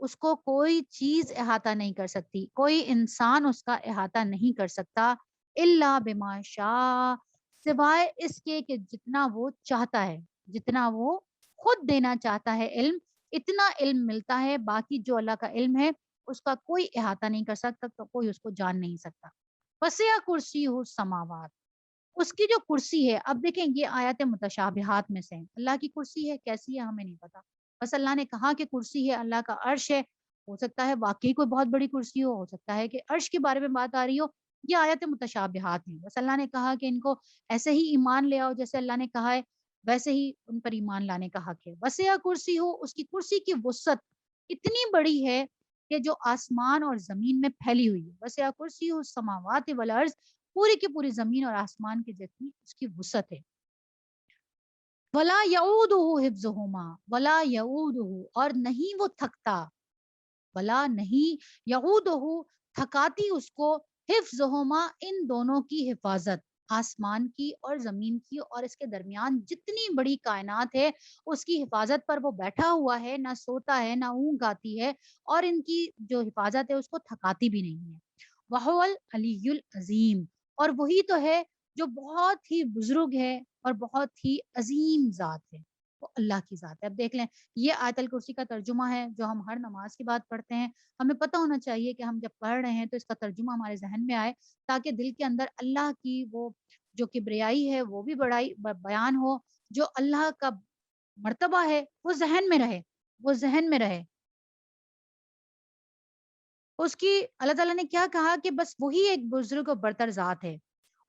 اس کو کوئی چیز احاطہ نہیں کر سکتی، کوئی انسان اس کا احاطہ نہیں کر سکتا، الا بما شاء، سوائے اس کے کہ جتنا وہ چاہتا ہے، جتنا وہ خود دینا چاہتا ہے علم، اتنا علم ملتا ہے، باقی جو اللہ کا علم ہے اس کا کوئی احاطہ نہیں کر سکتا، تو کوئی اس کو جان نہیں سکتا۔ وسع کرسی ہو سماوات، اس کی جو کرسی ہے، اب دیکھیں یہ آیات متشابہات میں سے ہیں، اللہ کی کرسی ہے کیسی ہے ہمیں نہیں پتا، بس اللہ نے کہا کہ کرسی ہے، اللہ کا عرش ہے، ہو سکتا ہے واقعی کوئی بہت بڑی کرسی ہو سکتا ہے کہ عرش کے بارے میں بات آ رہی ہو، یہ آیات متشابہات ہیں، بس اللہ نے کہا کہ ان کو ایسے ہی ایمان لے آؤ جیسے اللہ نے کہا ہے، ویسے ہی ان پر ایمان لانے کا حق ہے۔ وسع کرسی ہو، اس کی کرسی کی وسعت اتنی بڑی ہے کہ جو آسمان اور زمین میں پھیلی ہوئی ہے، وسع کرسی ہو السماوات والارض، پوری کی پوری زمین اور آسمان کی جتنی اس کی وسعت ہے۔ ولا یعودہ حفظہما، ولا یعودہ، اور نہیں وہ تھکتا، ولا نہیں یعودہ، تھکاتی اس کو، حفظہما، ان دونوں کی حفاظت، آسمان کی اور زمین کی اور اس کے درمیان جتنی بڑی کائنات ہے اس کی حفاظت پر وہ بیٹھا ہوا ہے، نہ سوتا ہے نہ اونگ آتی ہے، اور ان کی جو حفاظت ہے اس کو تھکاتی بھی نہیں ہے۔ وہو العلی العظیم، اور وہی تو ہے جو بہت ہی بزرگ ہے اور بہت ہی عظیم ذات ہے، وہ اللہ کی ذات ہے۔ اب دیکھ لیں، یہ آیت الکرسی کا ترجمہ ہے جو ہم ہر نماز کے بعد پڑھتے ہیں، ہمیں پتہ ہونا چاہیے کہ ہم جب پڑھ رہے ہیں تو اس کا ترجمہ ہمارے ذہن میں آئے، تاکہ دل کے اندر اللہ کی وہ جو کبریائی ہے وہ بھی بڑائی بیان ہو، جو اللہ کا مرتبہ ہے وہ ذہن میں رہے، وہ ذہن میں رہے۔ اس کی اللہ تعالیٰ نے کیا کہا کہ بس وہی ایک بزرگ اور برتر ذات ہے،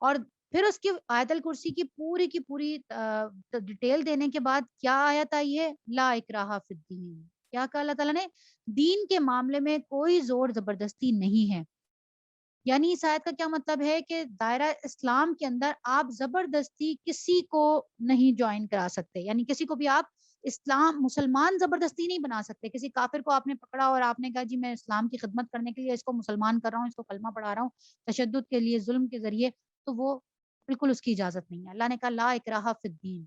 اور پھر اس کی آیت الکرسی کی پوری ڈیٹیل دینے کے بعد کیا آیت آئی ہے، لا اکراہ فی الدین، کیا کہا اللہ تعالیٰ نے، دین کے معاملے میں کوئی زور زبردستی نہیں ہے، یعنی اس آیت کا کیا مطلب ہے کہ دائرہ اسلام کے اندر آپ زبردستی کسی کو نہیں جوائن کرا سکتے، یعنی کسی کو بھی آپ اسلام مسلمان زبردستی نہیں بنا سکتے، کسی کافر کو آپ نے پکڑا اور آپ نے کہا جی میں اسلام کی خدمت کرنے کے لیے اس کو مسلمان کر رہا ہوں، اس کو کلمہ پڑھا رہا ہوں تشدد کے لیے، ظلم کے ذریعے، تو وہ بالکل اس کی اجازت نہیں ہے۔ اللہ نے کہا لا اکراہ فی الدین،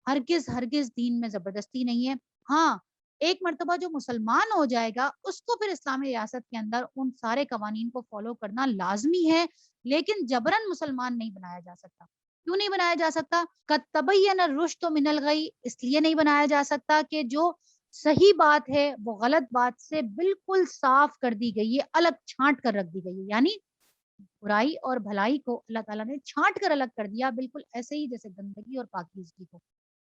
ہرگز ہرگز دین میں زبردستی نہیں ہے، ہاں ایک مرتبہ جو مسلمان ہو جائے گا اس کو پھر اسلامی ریاست کے اندر ان سارے قوانین کو فالو کرنا لازمی ہے، لیکن جبرن مسلمان نہیں بنایا جا سکتا۔ کیوں نہیں بنایا جا سکتا؟ قد تبین الرشد من الغی، اس لیے نہیں بنایا جا سکتا کہ جو صحیح بات ہے وہ غلط بات سے بالکل صاف کر دی گئی ہے، الگ چھانٹ کر رکھ دی گئی ہے، یعنی برائی اور بھلائی کو اللہ تعالیٰ نے چھانٹ کر الگ کر دیا، بالکل ایسے ہی جیسے گندگی اور پاکیزگی کو۔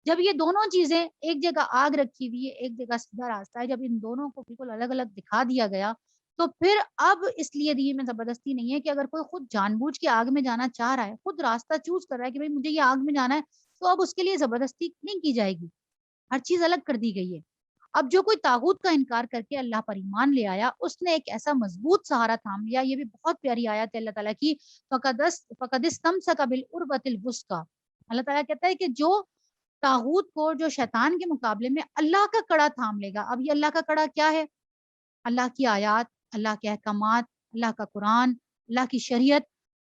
جب یہ دونوں چیزیں ایک جگہ آگ رکھی ہوئی ہے، ایک جگہ سیدھا راستہ ہے، جب ان دونوں کو بالکل الگ الگ دکھا دیا گیا، تو پھر اب اس لیے دین میں زبردستی نہیں ہے کہ اگر کوئی خود جان بوجھ کے آگ میں جانا چاہ رہا ہے، خود راستہ چوز کر رہا ہے کہ بھائی مجھے یہ آگ میں جانا ہے، تو اب اس کے لیے زبردستی نہیں کی جائے گی، ہر چیز الگ کر دی گئی ہے۔ اب جو کوئی طاغوت کا انکار کر کے اللہ پر ایمان لے آیا، اس نے ایک ایسا مضبوط سہارا تھام لیا، یہ بھی بہت پیاری آیت ہے اللہ تعالیٰ کی، فقد استمسک بالعروۃ الوثقی، اللہ تعالیٰ کہتا ہے کہ جو طاغوت کو، جو شیطان کے مقابلے میں اللہ کا کڑا تھام لے گا، اب یہ اللہ کا کڑا کیا ہے؟ اللہ کی آیات، اللہ کے احکامات، اللہ کا قرآن، اللہ کی شریعت،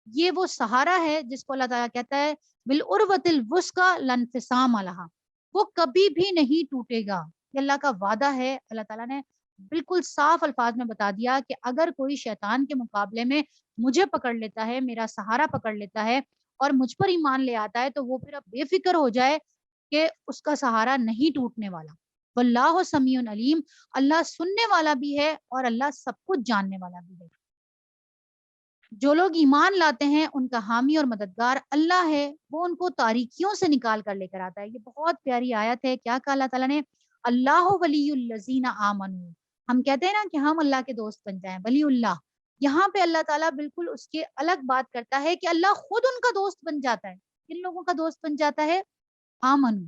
یہ وہ سہارا ہے جس کو اللہ تعالیٰ کہتا ہے بالعروۃ الوثقی لا انفصام لہا، وہ کبھی بھی نہیں ٹوٹے گا، یہ اللہ کا وعدہ ہے۔ اللہ تعالیٰ نے بالکل صاف الفاظ میں بتا دیا کہ اگر کوئی شیطان کے مقابلے میں مجھے پکڑ لیتا ہے، میرا سہارا پکڑ لیتا ہے اور مجھ پر ایمان لے آتا ہے، تو وہ پھر اب بے فکر ہو جائے کہ اس کا سہارا نہیں ٹوٹنے والا۔ واللہ سمیع علیم، اللہ سننے والا بھی ہے اور اللہ سب کچھ جاننے والا بھی ہے۔ جو لوگ ایمان لاتے ہیں ان کا حامی اور مددگار اللہ ہے، وہ ان کو تاریکیوں سے نکال کر لے کر آتا ہے۔ یہ بہت پیاری آیت ہے، کیا کہا اللہ تعالیٰ نے، اللہ ولی الذین آمنوا، ہم کہتے ہیں نا کہ ہم اللہ کے دوست بن جائیں، ولی اللہ، یہاں پہ اللہ تعالیٰ بالکل اس کے الگ بات کرتا ہے کہ اللہ خود ان کا دوست بن جاتا ہے۔ کن لوگوں کا دوست بن جاتا ہے؟ آمنو،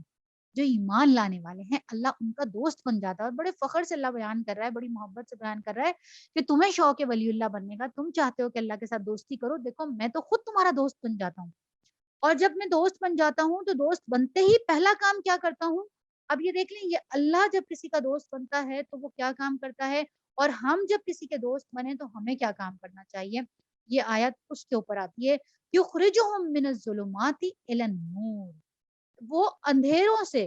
جو ایمان لانے والے ہیں، اللہ ان کا دوست بن جاتا ہے، اور بڑے فخر سے اللہ بیان کر رہا ہے، بڑی محبت سے بیان کر رہا ہے کہ تمہیں شوق ہے ولی اللہ بننے کا، تم چاہتے ہو کہ اللہ کے ساتھ دوستی کرو، دیکھو میں تو خود تمہارا دوست بن جاتا ہوں، اور جب میں دوست بن جاتا ہوں تو دوست بنتے ہی پہلا کام کیا کرتا ہوں؟ اب یہ دیکھ لیں، یہ اللہ جب کسی کا دوست بنتا ہے تو وہ کیا کام کرتا ہے، اور ہم جب کسی کے دوست بنے تو ہمیں کیا کام کرنا چاہیے، یہ آیت اس کے اوپر آتی ہے، یخرجہم من الظلمات الی النور، وہ اندھیروں سے،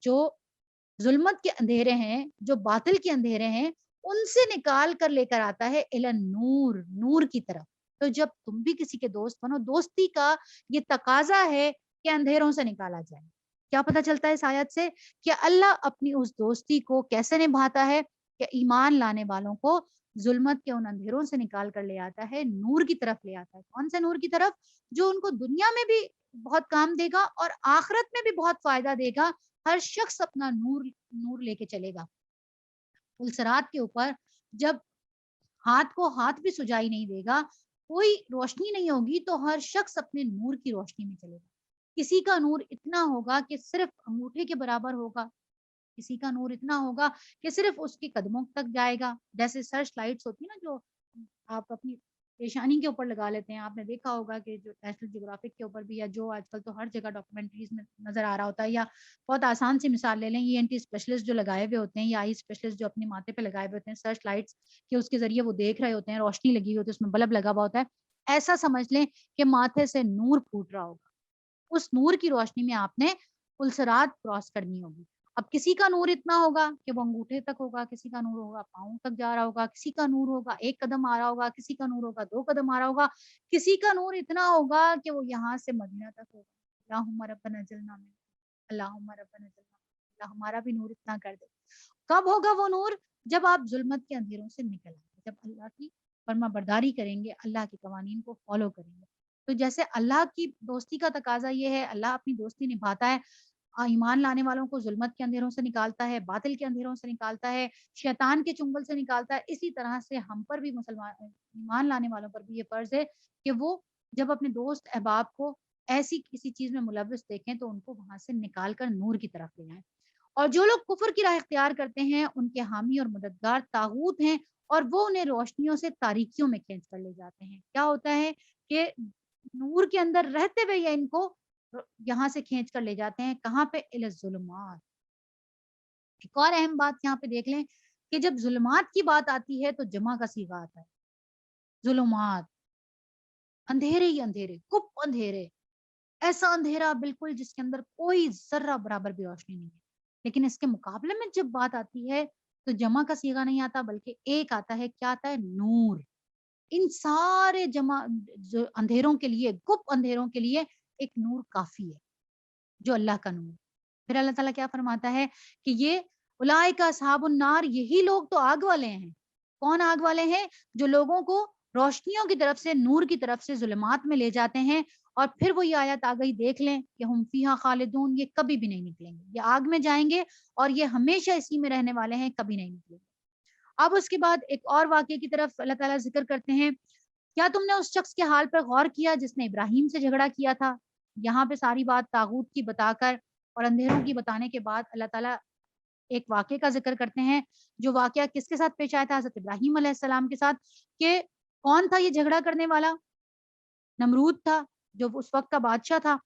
جو ظلمت کے اندھیرے ہیں، جو باطل کے اندھیرے ہیں، ان سے نکال کر لے کر آتا ہے الی نور، نور کی طرف۔ تو جب تم بھی کسی کے دوست بنو، دوستی کا یہ تقاضا ہے کہ اندھیروں سے نکالا جائے۔ کیا پتہ چلتا ہے اس آیت سے؟ کہ اللہ اپنی اس دوستی کو کیسے نبھاتا ہے، کہ ایمان لانے والوں کو ظلمت کے ان اندھیروں سے نکال کر لے آتا ہے، نور کی طرف لے آتا ہے۔ کون سے نور کی طرف؟ جو ان کو دنیا میں بھی بہت کام دے گا اور آخرت میں بھی بہت فائدہ دے گا۔ ہر شخص اپنا نور نور لے کے چلے گا پلسرات کے اوپر۔ جب ہاتھ کو ہاتھ بھی سجائی نہیں دے گا، کوئی روشنی نہیں ہوگی، تو ہر شخص اپنے نور کی روشنی میں چلے گا۔ کسی کا نور اتنا ہوگا کہ صرف انگوٹھے کے برابر ہوگا، کسی کا نور اتنا ہوگا کہ صرف اس کے قدموں تک جائے گا۔ جیسے سرچ لائٹس ہوتی ہے نا، جو آپ اپنی پیشانی کے اوپر لگا لیتے ہیں، آپ نے دیکھا ہوگا کہ جو نیشنل جیوگرافک کے اوپر بھی، یا جو آج کل تو ہر جگہ ڈاکومنٹریز میں نظر آ رہا ہوتا ہے، یا بہت آسان سی مثال لے لیں، ENT اسپیشلسٹ جو لگائے ہوئے ہوتے ہیں، یا آئی اسپیشلسٹ جو اپنے ماتھے پہ لگائے ہوئے ہوتے ہیں سرچ لائٹس، کہ اس کے ذریعے وہ دیکھ رہے ہوتے ہیں، روشنی لگی ہوئی ہوتی ہے، اس میں بلب لگا ہوا ہوتا ہے۔ ایسا سمجھ لیں کہ ماتھے سے نور پھوٹ رہا ہوگا، اس نور کی روشنی میں آپ نے پلسرات کراس کرنی ہوگی۔ اب کسی کا نور اتنا ہوگا کہ وہ انگوٹھے تک ہوگا، کسی کا نور ہوگا پاؤں تک جا رہا ہوگا، کسی کا نور ہوگا 1 قدم آ رہا ہوگا، کسی کا نور ہوگا 2 قدم آ رہا ہوگا، کسی کا نور اتنا ہوگا کہ وہ یہاں سے مدینہ تک ہوگا۔ اللہم ربنا جلنا میں، اللہم ربنا جلنا، اللہ ہمارا بھی نور اتنا کر دے۔ کب ہوگا وہ نور؟ جب آپ ظلمت کے اندھیروں سے نکل آئیں گے، جب اللہ کی فرما برداری کریں گے، اللہ کے قوانین کو فالو کریں گے۔ تو جیسے اللہ کی دوستی کا تقاضا یہ ہے، اللہ اپنی دوستی نبھاتا ہے، ایمان لانے والوں کو ظلمت کے اندھیروں سے نکالتا ہے، باطل کے اندھیروں سے نکالتا ہے، شیطان کے چنگل سے نکالتا ہے۔ اسی طرح سے ہم پر بھی، مسلمان ایمان لانے والوں پر بھی یہ فرض ہے کہ وہ جب اپنے دوست احباب کو ایسی کسی چیز میں ملوث دیکھیں تو ان کو وہاں سے نکال کر نور کی طرف لے آئیں۔ اور جو لوگ کفر کی راہ اختیار کرتے ہیں، ان کے حامی اور مددگار طاغوت ہیں، اور وہ انہیں روشنیوں سے تاریکیوں میں کھینچ کر لے جاتے ہیں۔ کیا ہوتا ہے کہ نور کے اندر رہتے ہوئے یہ ان کو یہاں سے کھینچ کر لے جاتے ہیں، کہاں پہ؟ الی الظلمات۔ ایک اور اہم بات یہاں پہ دیکھ لیں کہ جب ظلمات کی بات آتی ہے تو جمع کا صیغہ آتا ہے، ظلمات، اندھیرے ہی اندھیرے، کپ اندھیرے، ایسا اندھیرا بالکل جس کے اندر کوئی ذرہ برابر بھی روشنی نہیں ہے۔ لیکن اس کے مقابلے میں جب بات آتی ہے تو جمع کا صیغہ نہیں آتا، بلکہ ایک آتا ہے، کیا آتا ہے؟ نور۔ ان سارے جمع اندھیروں کے لیے، گپ اندھیروں کے لیے ایک نور کافی ہے، جو اللہ کا نور۔ پھر اللہ تعالیٰ کیا فرماتا ہے کہ یہ اولئک اصحاب النار، یہی لوگ تو آگ والے ہیں۔ کون آگ والے ہیں؟ جو لوگوں کو روشنیوں کی طرف سے، نور کی طرف سے ظلمات میں لے جاتے ہیں۔ اور پھر وہ یہ آیت آ گئی، دیکھ لیں کہ ہم فیہا خالدون، یہ کبھی بھی نہیں نکلیں گے، یہ آگ میں جائیں گے اور یہ ہمیشہ اسی میں رہنے والے ہیں، کبھی نہیں نکلیں گے۔ اب اس کے بعد ایک اور واقعے کی طرف اللہ تعالیٰ ذکر کرتے ہیں، کیا تم نے اس شخص کے حال پر غور کیا جس نے ابراہیم سے جھگڑا کیا تھا؟ یہاں پہ ساری بات طاغوت کی بتا کر اور اندھیروں کی بتانے کے بعد اللہ تعالیٰ ایک واقعے کا ذکر کرتے ہیں، جو واقعہ کس کے ساتھ پیش آیا تھا؟ حضرت ابراہیم علیہ السلام کے ساتھ۔ کہ کون تھا یہ جھگڑا کرنے والا؟ نمرود تھا، جو اس وقت کا بادشاہ تھا۔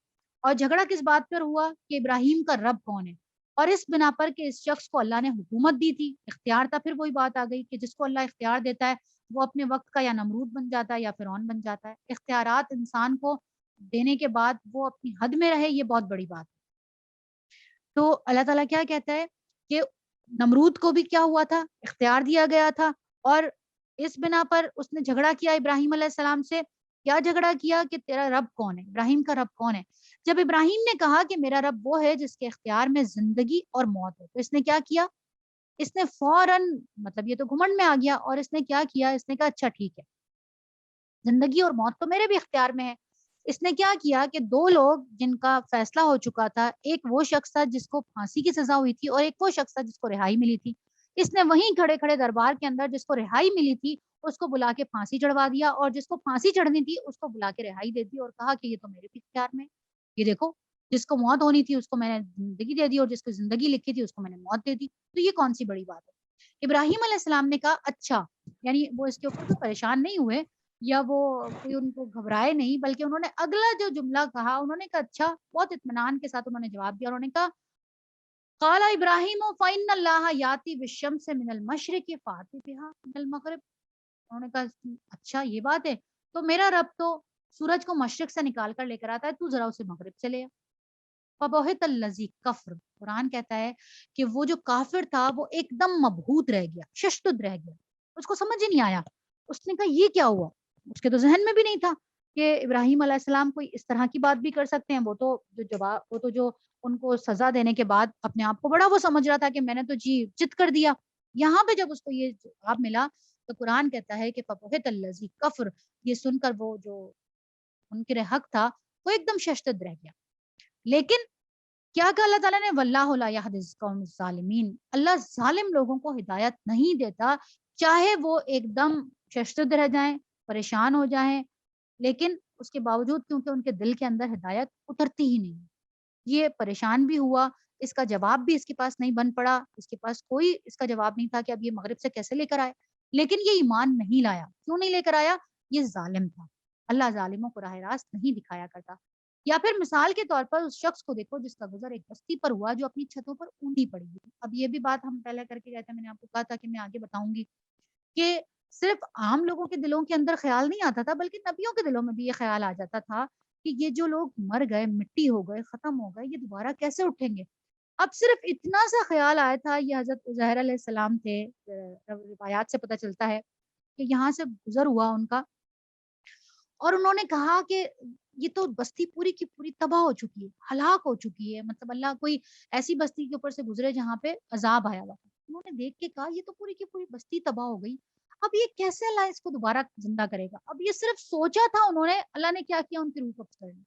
اور جھگڑا کس بات پر ہوا؟ کہ ابراہیم کا رب کون ہے؟ اور اس بنا پر کہ اس شخص کو اللہ نے حکومت دی تھی، اختیار تھا، پھر وہی بات آ گئی کہ جس کو اللہ اختیار دیتا ہے وہ اپنے وقت کا یا نمرود بن جاتا ہے یا فرعون بن جاتا ہے۔ اختیارات انسان کو دینے کے بعد وہ اپنی حد میں رہے، یہ بہت بڑی بات ہے۔ تو اللہ تعالیٰ کیا کہتا ہے کہ نمرود کو بھی کیا ہوا تھا؟ اختیار دیا گیا تھا، اور اس بنا پر اس نے جھگڑا کیا ابراہیم علیہ السلام سے۔ کیا جھگڑا کیا؟ کہ تیرا رب کون ہے، ابراہیم کا رب کون ہے؟ جب ابراہیم نے کہا کہ میرا رب وہ ہے جس کے اختیار میں زندگی اور موت ہے، تو اس نے کیا کیا؟ اس نے فوراً، مطلب یہ تو گھمنڈ میں آ گیا، اور اس نے کیا کیا؟ اس نے کہا اچھا ٹھیک ہے، زندگی اور موت تو میرے بھی اختیار میں ہے۔ اس نے کیا کیا کہ 2 لوگ جن کا فیصلہ ہو چکا تھا، ایک وہ شخص تھا جس کو پھانسی کی سزا ہوئی تھی، اور ایک وہ شخص تھا جس کو رہائی ملی تھی۔ اس نے وہیں کھڑے کھڑے دربار کے اندر جس کو رہائی ملی تھی اس کو بلا کے پھانسی چڑھوا دیا، اور جس کو پھانسی چڑھنی تھی اس کو بلا کے رہائی دے دی، اور کہا کہ یہ تو میرے بھی اختیار میں ہے۔ یہ دیکھو، جس کو موت ہونی تھی اس کو میں نے زندگی دے دی، اور جس کو زندگی لکھی تھی اس کو میں نے موت دے دی، تو یہ کون سی بڑی بات ہے؟ ابراہیم علیہ السلام نے کہا اچھا، یعنی وہ اس کے اوپر کوئی پریشان نہیں ہوئے، یا وہ کوئی ان کو گھبرائے نہیں، بلکہ انہوں نے اگلا جو جملہ کہا، انہوں نے کہا اچھا، بہت اطمینان کے ساتھ انہوں نے جواب دیا، انہوں نے کہا قال ابراہیم فإن اللہ یاتی بالشمس من المشرق فأتی بها من المغرب۔ انہوں نے کہا اچھا یہ بات ہے، تو میرا رب تو سورج کو مشرق سے نکال کر لے کر آتا ہے، تو ذرا اسے مغرب سے لے آ۔ فَبُہِتَ الَّذِي کفر، قرآن کہتا ہے کہ وہ جو کافر تھا وہ ایک دم مبہوت رہ گیا، ششتد رہ گیا، اس کو سمجھ ہی نہیں آیا. اس نے کہا یہ کیا ہوا؟ اس کے تو ذہن میں بھی نہیں تھا کہ ابراہیم علیہ السلام کوئی اس طرح کی بات بھی کر سکتے ہیں. وہ تو جو ان کو سزا دینے کے بعد اپنے آپ کو بڑا وہ سمجھ رہا تھا کہ میں نے تو جی چت کر دیا. یہاں پہ جب اس کو یہ جواب ملا تو قرآن کہتا ہے کہ فَبُہِتَ الَّذِی کفر، یہ سن کر وہ جو منکر حق تھا وہ ایک دم ششتد رہ گیا. لیکن کیا کہا اللہ تعالیٰ نے؟ واللہ لا یہدی القوم الظالمین، اللہ ظالم لوگوں کو ہدایت نہیں دیتا، چاہے وہ ایک دم ششتد رہ جائیں، پریشان ہو جائیں، لیکن اس کے باوجود کیونکہ ان کے دل کے اندر ہدایت اترتی ہی نہیں. یہ پریشان بھی ہوا، اس کا جواب بھی اس کے پاس نہیں بن پڑا، اس کے پاس کوئی اس کا جواب نہیں تھا کہ اب یہ مغرب سے کیسے لے کر آئے. لیکن یہ ایمان نہیں لایا. کیوں نہیں لے کر آیا؟ یہ ظالم تھا. اللہ ظالموں کو راہ راست نہیں دکھایا کرتا. یا پھر مثال کے طور پر اس شخص کو دیکھو جس کا گزر ایک بستی پر ہوا جو اپنی چھتوں پر اونی پڑی ہوئی. اب یہ بھی بات ہم پہلے کر کے گئے تھے، میں نے آپ کو کہا تھا کہ میں آگے بتاؤں گی کہ صرف عام لوگوں کے دلوں کے اندر خیال نہیں آتا تھا، بلکہ نبیوں کے دلوں میں بھی یہ خیال آ جاتا تھا کہ یہ جو لوگ مر گئے، مٹی ہو گئے، ختم ہو گئے، یہ دوبارہ کیسے اٹھیں گے. اب صرف اتنا سا خیال آیا تھا. یہ حضرت عزیر علیہ السلام تھے، روایات سے پتہ چلتا ہے کہ یہاں سے گزر ہوا ان کا، اور انہوں نے کہا کہ یہ تو بستی پوری کی پوری تباہ ہو چکی ہے، ہلاک ہو چکی ہے. مطلب اللہ کوئی ایسی بستی کے اوپر سے گزرے جہاں پہ عذاب آیا ہوا. انہوں نے دیکھ کے کہا یہ تو پوری کی پوری بستی تباہ ہو گئی، اب یہ کیسے اللہ اس کو دوبارہ زندہ کرے گا. اب یہ صرف سوچا تھا انہوں نے، اللہ نے کیا کیا؟ ان کی روح قبض کر لی.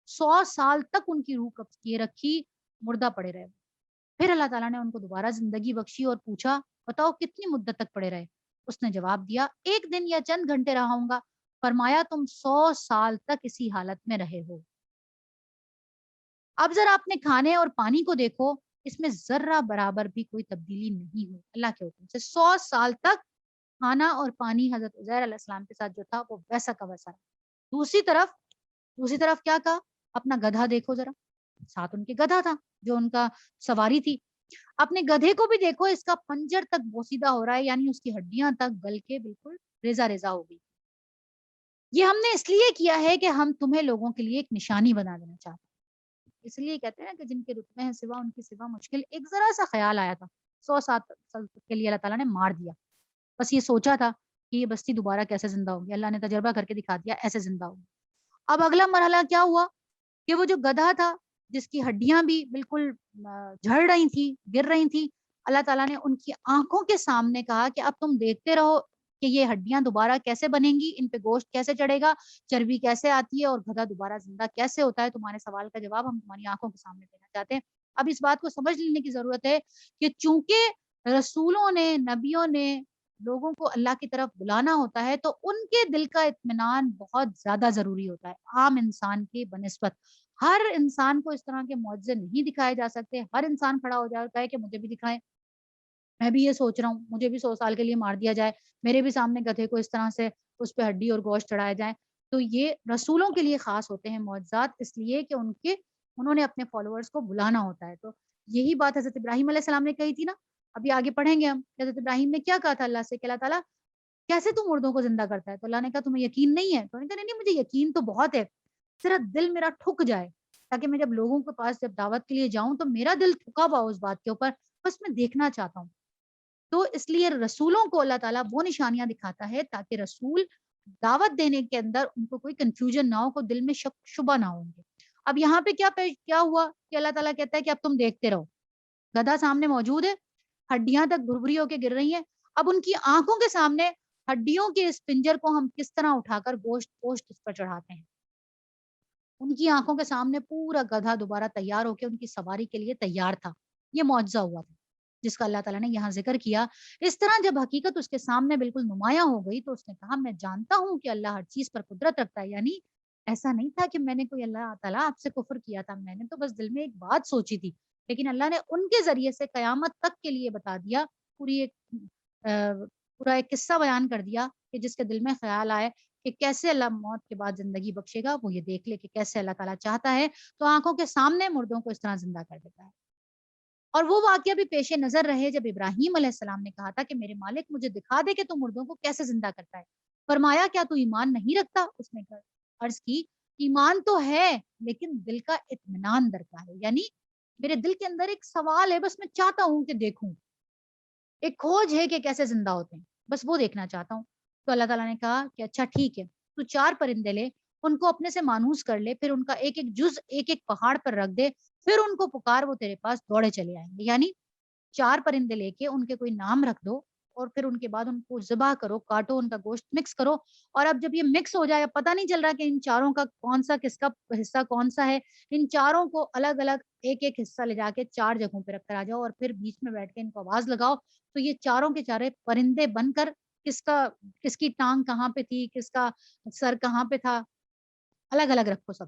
100 سال تک ان کی روح قبض کیے رکھی، مردہ پڑے رہے. پھر اللہ تعالیٰ نے ان کو دوبارہ زندگی بخشی اور پوچھا بتاؤ کتنی مدت تک پڑے رہے؟ اس نے جواب دیا ایک دن یا چند گھنٹے رہا ہوں گا. فرمایا تم 100 سال تک اسی حالت میں رہے ہو. اب ذرا اپنے کھانے اور پانی کو دیکھو، اس میں ذرہ برابر بھی کوئی تبدیلی نہیں ہوئی. اللہ کے حکم سے 100 سال تک کھانا اور پانی حضرت عزیر علیہ السلام کے ساتھ جو تھا وہ ویسا کا ویسا. دوسری طرف دوسری طرف کیا کہا؟ اپنا گدھا دیکھو ذرا، ساتھ ان کے گدھا تھا جو ان کا سواری تھی. اپنے گدھے کو بھی دیکھو، اس کا پنجر تک بوسیدہ ہو رہا ہے، یعنی اس کی ہڈیاں تک گل کے بالکل ریزہ ریزہ ہو گئی. یہ ہم نے اس لیے کیا ہے کہ ہم تمہیں لوگوں کے لیے ایک نشانی بنا دینا چاہتے ہیں. اس لیے کہتے ہیں کہ جن کے رتبے ہیں سوا ان کی سوا مشکل. ایک ذرا سا خیال آیا تھا، 100 سال کے لیے اللہ تعالیٰ نے مار دیا. بس یہ سوچا تھا کہ یہ بستی دوبارہ کیسے زندہ ہوگی. اللہ نے تجربہ کر کے دکھا دیا ایسے زندہ ہوگی. اب اگلا مرحلہ کیا ہوا کہ وہ جو گدھا تھا جس کی ہڈیاں بھی بالکل جھڑ رہی تھی، گر رہی تھی، اللہ تعالیٰ نے ان کی آنکھوں کے سامنے کہا کہ اب تم دیکھتے رہو کہ یہ ہڈیاں دوبارہ کیسے بنیں گی، ان پہ گوشت کیسے چڑھے گا، چربی کیسے آتی ہے، اور گدھا دوبارہ زندہ کیسے ہوتا ہے. تمہارے سوال کا جواب ہم تمہاری آنکھوں کے سامنے دینا چاہتے ہیں. اب اس بات کو سمجھ لینے کی ضرورت ہے کہ چونکہ رسولوں نے، نبیوں نے لوگوں کو اللہ کی طرف بلانا ہوتا ہے تو ان کے دل کا اطمینان بہت زیادہ ضروری ہوتا ہے عام انسان کے بنسبت. ہر انسان کو اس طرح کے معجزے نہیں دکھائے جا سکتے. ہر انسان کھڑا ہو جاتا ہے کہ مجھے بھی دکھائیں، میں بھی یہ سوچ رہا ہوں مجھے بھی 100 سال کے لیے مار دیا جائے، میرے بھی سامنے گدھے کو اس طرح سے اس پہ ہڈی اور گوشت چڑھایا جائے. تو یہ رسولوں کے لیے خاص ہوتے ہیں معجزات، اس لیے کہ انہوں نے اپنے فالوورز کو بلانا ہوتا ہے. تو یہی بات حضرت ابراہیم علیہ السلام نے کہی تھی نا. ابھی آگے پڑھیں گے ہم. حضرت ابراہیم نے کیا کہا تھا اللہ سے کہ اللہ تعالیٰ کیسے تو مردوں کو زندہ کرتا ہے؟ تو اللہ نے کہا تمہیں یقین نہیں ہے؟ تو انہوں نے کہا نہیں مجھے یقین تو بہت ہے، صرا دل میرا ٹھک جائے تاکہ میں جب لوگوں کے پاس جب دعوت کے لیے جاؤں تو میرا دل ٹھکا ہوا اس بات کے اوپر، بس میں دیکھنا چاہتا ہوں. تو اس لیے رسولوں کو اللہ تعالیٰ وہ نشانیاں دکھاتا ہے تاکہ رسول دعوت دینے کے اندر ان کو کوئی کنفیوژن نہ ہو، کوئی دل میں شک شبہ نہ ہوں گے. اب یہاں پہ کیا ہوا کہ اللہ تعالیٰ کہتا ہے کہ اب تم دیکھتے رہو. گدھا سامنے موجود ہے، ہڈیاں تک بھربھری ہو کے گر رہی ہیں. اب ان کی آنکھوں کے سامنے ہڈیوں کے اس پنجر کو ہم کس طرح اٹھا کر گوشت گوشت اس پر چڑھاتے ہیں. ان کی آنکھوں کے سامنے پورا گدھا دوبارہ تیار ہو کے ان کی سواری کے لیے تیار تھا. یہ معجزہ ہوا تھا جس کا اللہ تعالیٰ نے یہاں ذکر کیا. اس طرح جب حقیقت اس کے سامنے بالکل نمایاں ہو گئی تو اس نے کہا میں جانتا ہوں کہ اللہ ہر چیز پر قدرت رکھتا ہے. یعنی ایسا نہیں تھا کہ میں نے کوئی اللہ تعالیٰ آپ سے کفر کیا تھا، میں نے تو بس دل میں ایک بات سوچی تھی، لیکن اللہ نے ان کے ذریعے سے قیامت تک کے لیے بتا دیا. پورا ایک قصہ بیان کر دیا کہ جس کے دل میں خیال آئے کہ کیسے اللہ موت کے بعد زندگی بخشے گا، وہ یہ دیکھ لے کہ کیسے اللہ تعالیٰ چاہتا ہے تو آنکھوں کے سامنے مردوں کو اس طرح زندہ کر دیتا ہے. اور وہ واقعہ بھی پیش نظر رہے جب ابراہیم علیہ السلام نے کہا تھا کہ میرے مالک مجھے دکھا دے کہ تو مردوں کو کیسے زندہ کرتا ہے. فرمایا کیا تو ایمان نہیں رکھتا؟ اس نے عرض کی ایمان تو ہے لیکن دل کا اطمینان درکار ہے، یعنی میرے دل کے اندر ایک سوال ہے، بس میں چاہتا ہوں کہ دیکھوں، ایک کھوج ہے کہ کیسے زندہ ہوتے ہیں، بس وہ دیکھنا چاہتا ہوں۔ تو اللہ تعالیٰ نے کہا کہ اچھا ٹھیک ہے، تو 4 پرندے لے، ان کو اپنے سے مانوس کر لے، پھر ان کا ایک ایک جز ایک ایک پہاڑ پر رکھ دے، پھر ان کو پکار، وہ تیرے پاس دوڑے چلے آئیں گے۔ یعنی 4 پرندے لے کے ان کے کوئی نام رکھ دو، اور پھر ان کے بعد ان کو ذبح کرو، کاٹو، ان کا گوشت مکس کرو، اور اب جب یہ مکس ہو جائے، اب پتہ نہیں چل رہا کہ ان چاروں کا کون سا کس کا حصہ کون سا ہے، ان چاروں کو الگ الگ ایک ایک حصہ لے جا کے 4 جگہوں پہ رکھ کر آ جاؤ، اور پھر بیچ میں بیٹھ کے ان کو آواز لگاؤ، تو یہ چاروں کے چارے پرندے بن کر کس کا کس کی ٹانگ کہاں پہ تھی، کس کا سر کہاں پہ تھا، الگ الگ رکھو سب،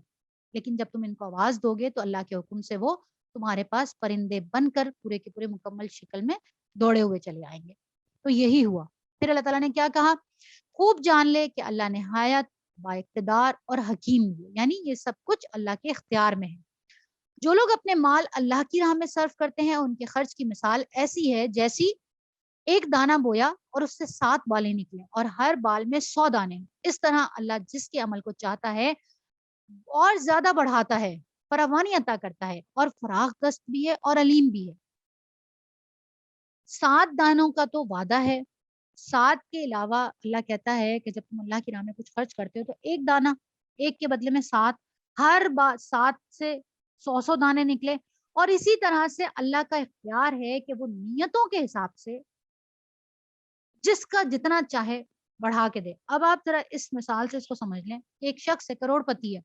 لیکن جب تم ان کو آواز دو گے تو اللہ کے حکم سے وہ تمہارے پاس پرندے بن کر پورے کے پورے مکمل شکل میں دوڑے ہوئے چلے آئیں گے۔ تو یہی ہوا۔ پھر اللہ تعالیٰ نے کیا کہا، خوب جان لے کہ اللہ نہایت با اقتدار اور حکیم ہے، یعنی یہ سب کچھ اللہ کے اختیار میں ہے۔ جو لوگ اپنے مال اللہ کی راہ میں صرف کرتے ہیں، ان کے خرچ کی مثال ایسی ہے جیسی ایک دانہ بویا اور اس سے 7 بالیں نکلے اور ہر بال میں 100 دانے۔ اس طرح اللہ جس کے عمل کو چاہتا ہے اور زیادہ بڑھاتا ہے، فراوانی عطا کرتا ہے، اور فراخ دست بھی ہے اور علیم بھی ہے۔ 7 دانوں کا تو وعدہ ہے، 7 کے علاوہ اللہ کہتا ہے کہ جب تم اللہ کی راہ میں کچھ خرچ کرتے ہو تو ایک دانہ، ایک کے بدلے میں 7، ہر بار 7 سے 100 دانے نکلے، اور اسی طرح سے اللہ کا اختیار ہے کہ وہ نیتوں کے حساب سے جس کا جتنا چاہے بڑھا کے دے۔ اب آپ ذرا اس مثال سے اس کو سمجھ لیں، ایک شخص ہے، کروڑ پتی ہے،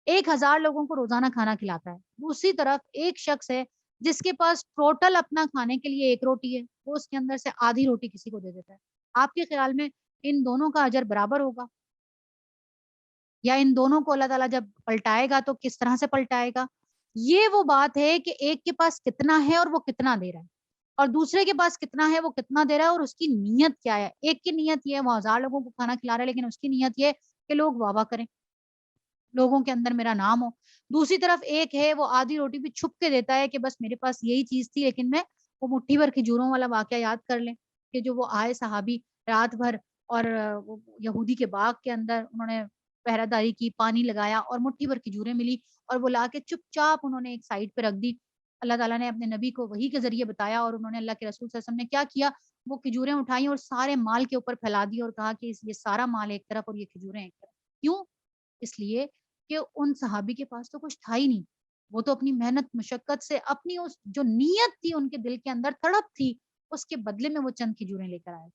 1000 لوگوں کو روزانہ کھانا کھلاتا ہے، دوسری طرف ایک شخص ہے جس کے پاس ٹوٹل اپنا کھانے کے لیے ایک روٹی ہے، وہ اس کے اندر سے آدھی روٹی کسی کو دے دیتا ہے۔ آپ کے خیال میں ان دونوں کا اجر برابر ہوگا، یا ان دونوں کو اللہ تعالیٰ جب پلٹائے گا تو کس طرح سے پلٹائے گا؟ یہ وہ بات ہے کہ ایک کے پاس کتنا ہے اور وہ کتنا دے رہا ہے، اور دوسرے کے پاس کتنا ہے وہ کتنا دے رہا ہے، اور اس کی نیت کیا ہے۔ ایک کی نیت یہ ہے، وہ 1000 لوگوں کو کھانا کھلا رہا ہے، لیکن اس کی نیت یہ ہے کہ لوگ واہ واہ کریں، لوگوں کے اندر میرا نام ہو۔ دوسری طرف ایک ہے، وہ آدھی روٹی بھی چھپ کے دیتا ہے کہ بس میرے پاس یہی چیز تھی، لیکن میں وہ مٹھی بھر کھجوروں والا واقعہ یاد کر لیں کہ جو وہ آئے صحابی رات بھر، اور وہ یہودی کے باغ کے اندر انہوں نے پہرہ داری کی، پانی لگایا، اور مٹھی بھر کھجوریں ملی، اور وہ لا کے چپ چاپ انہوں نے ایک سائڈ پہ رکھ دی۔ اللہ تعالیٰ نے اپنے نبی کو وحی کے ذریعے بتایا، اور انہوں نے اللہ کے رسول صلی اللہ علیہ وسلم نے کیا کیا، وہ کھجوریں اٹھائیں اور سارے مال کے اوپر پھیلا دی، اور کہا کہ یہ سارا مال ایک طرف اور یہ کھجوریں ایک طرف۔ کیوں؟ اس لیے کہ ان صحابی کے پاس تو کچھ تھا ہی نہیں، وہ تو اپنی محنت مشقت سے اپنی اس جو نیت تھی ان کے دل کے اندر تڑپ تھی، اس کے بدلے میں وہ چند کھجوریں لے کر آئے۔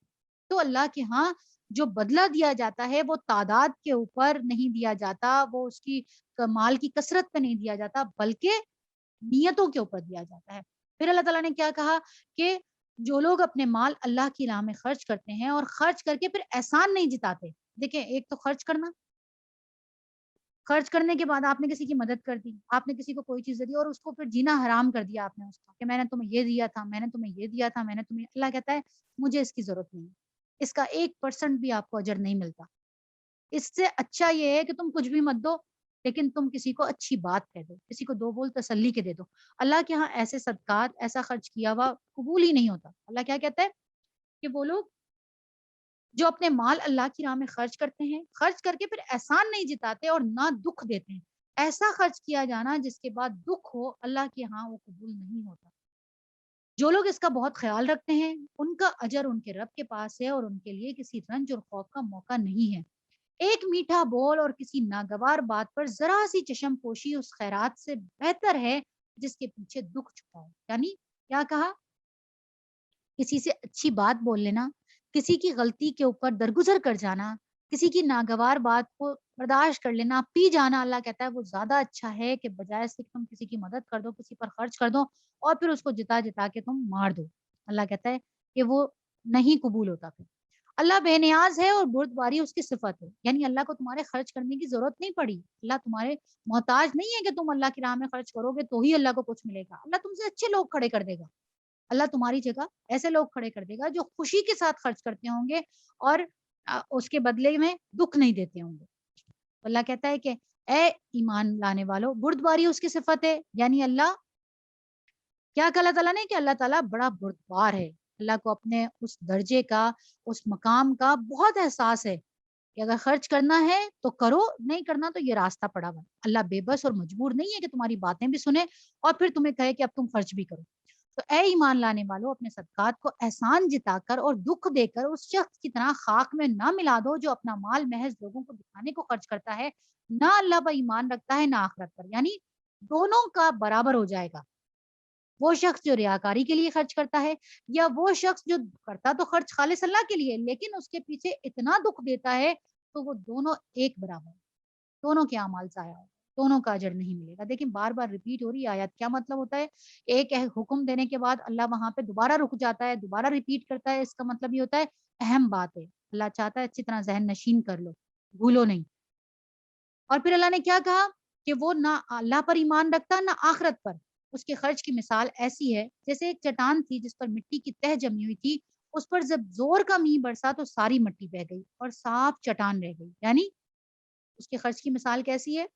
تو اللہ کے ہاں جو بدلہ دیا جاتا ہے وہ تعداد کے اوپر نہیں دیا جاتا، وہ اس کی مال کی کثرت پہ نہیں دیا جاتا، بلکہ نیتوں کے اوپر دیا جاتا ہے۔ پھر اللہ تعالیٰ نے کیا کہا کہ جو لوگ اپنے مال اللہ کی راہ میں خرچ کرتے ہیں اور خرچ کر کے پھر احسان نہیں جتاتے۔ دیکھیں، ایک تو خرچ کرنا، خرچ کرنے کے بعد آپ نے کسی کی مدد کر دی، آپ نے کسی کو کوئی چیز دے دی اور اس کو پھر جینا حرام کر دیا آپ نے اس کا، کہ میں نے تمہیں یہ دیا تھا، میں نے تمہیں یہ دیا تھا، میں نے تمہیں، اللہ کہتا ہے مجھے اس کی ضرورت نہیں ہے، اس کا 1% بھی آپ کو اجر نہیں ملتا۔ اس سے اچھا یہ ہے کہ تم کچھ بھی مت دو، لیکن تم کسی کو اچھی بات کہہ دو، کسی کو 2 بول تسلی کے دے دو۔ اللہ کے ہاں ایسے صدقات، ایسا خرچ کیا ہوا قبول ہی نہیں ہوتا۔ اللہ کیا کہتا ہے کہ وہ لوگ جو اپنے مال اللہ کی راہ میں خرچ کرتے ہیں، خرچ کر کے پھر احسان نہیں جتاتے اور نہ دکھ دیتے ہیں، ایسا خرچ کیا جانا جس کے بعد دکھ ہو، اللہ کے ہاں وہ قبول نہیں ہوتا۔ جو لوگ اس کا بہت خیال رکھتے ہیں، ان کا اجر ان کے رب کے پاس ہے، اور ان کے لیے کسی رنج اور خوف کا موقع نہیں ہے۔ ایک میٹھا بول اور کسی ناگوار بات پر ذرا سی چشم پوشی اس خیرات سے بہتر ہے جس کے پیچھے دکھ چھپا ہو۔ یعنی کیا کہا، کسی سے اچھی بات بول لینا، کسی کی غلطی کے اوپر درگزر کر جانا، کسی کی ناگوار بات کو برداشت کر لینا، پی جانا، اللہ کہتا ہے وہ زیادہ اچھا ہے کہ بجائے اس کے کہ تم کسی کی مدد کر دو، کسی پر خرچ کر دو اور پھر اس کو جتا جتا کے تم مار دو۔ اللہ کہتا ہے کہ وہ نہیں قبول ہوتا۔ پھر اللہ بے نیاز ہے اور بردباری اس کی صفت ہے، یعنی اللہ کو تمہارے خرچ کرنے کی ضرورت نہیں پڑی، اللہ تمہارے محتاج نہیں ہے کہ تم اللہ کی راہ میں خرچ کرو گے تو ہی اللہ کو کچھ ملے گا، اللہ تم سے اچھے لوگ کھڑے کر دے گا، اللہ تمہاری جگہ ایسے لوگ کھڑے کر دے گا جو خوشی کے ساتھ خرچ کرتے ہوں گے، اور اس کے بدلے میں دکھ نہیں دیتے ہوں گے۔ اللہ کہتا ہے کہ اے ایمان لانے والو، بردباری اس کی صفت ہے، یعنی اللہ کیا کہا اللہ تعالیٰ نے کہ اللہ تعالیٰ بڑا بردبار ہے، اللہ کو اپنے اس درجے کا، اس مقام کا بہت احساس ہے کہ اگر خرچ کرنا ہے تو کرو، نہیں کرنا تو یہ راستہ پڑا ہوا ہے۔ اللہ بے بس اور مجبور نہیں ہے کہ تمہاری باتیں بھی سنے اور پھر تمہیں کہے کہ اب تم خرچ بھی کرو۔ تو اے ایمان لانے والوں، اپنے صدقات کو احسان جتا کر اور دکھ دے کر اس شخص کی طرح خاک میں نہ ملا دو جو اپنا مال محض لوگوں کو دکھانے کو خرچ کرتا ہے، نہ اللہ پر ایمان رکھتا ہے نہ آخرت پر، یعنی دونوں کا برابر ہو جائے گا۔ وہ شخص جو ریاکاری کے لیے خرچ کرتا ہے، یا وہ شخص جو کرتا تو خرچ خالص اللہ کے لیے لیکن اس کے پیچھے اتنا دکھ دیتا ہے، تو وہ دونوں ایک برابر ہیں، دونوں کے اعمال ضائع ہو، دونوں کا اجر نہیں ملے گا۔ دیکھیں بار بار ریپیٹ ہو رہی ہے آیت، کیا مطلب ہوتا ہے؟ ایک حکم دینے کے بعد اللہ وہاں پہ دوبارہ رک جاتا ہے، دوبارہ ریپیٹ کرتا ہے، اس کا مطلب یہ ہوتا ہے اہم بات ہے، اللہ چاہتا ہے اچھی طرح ذہن نشین کر لو، بھولو نہیں۔ اور پھر اللہ نے کیا کہا کہ وہ نہ اللہ پر ایمان رکھتا نہ آخرت پر، اس کے خرچ کی مثال ایسی ہے جیسے ایک چٹان تھی جس پر مٹی کی تہ جمی ہوئی تھی، اس پر جب زور کا میਂہ برسا تو ساری مٹی بہ گئی اور صاف چٹان رہ گئی، یعنی اس کے خرچ کی مثال کیسی ہے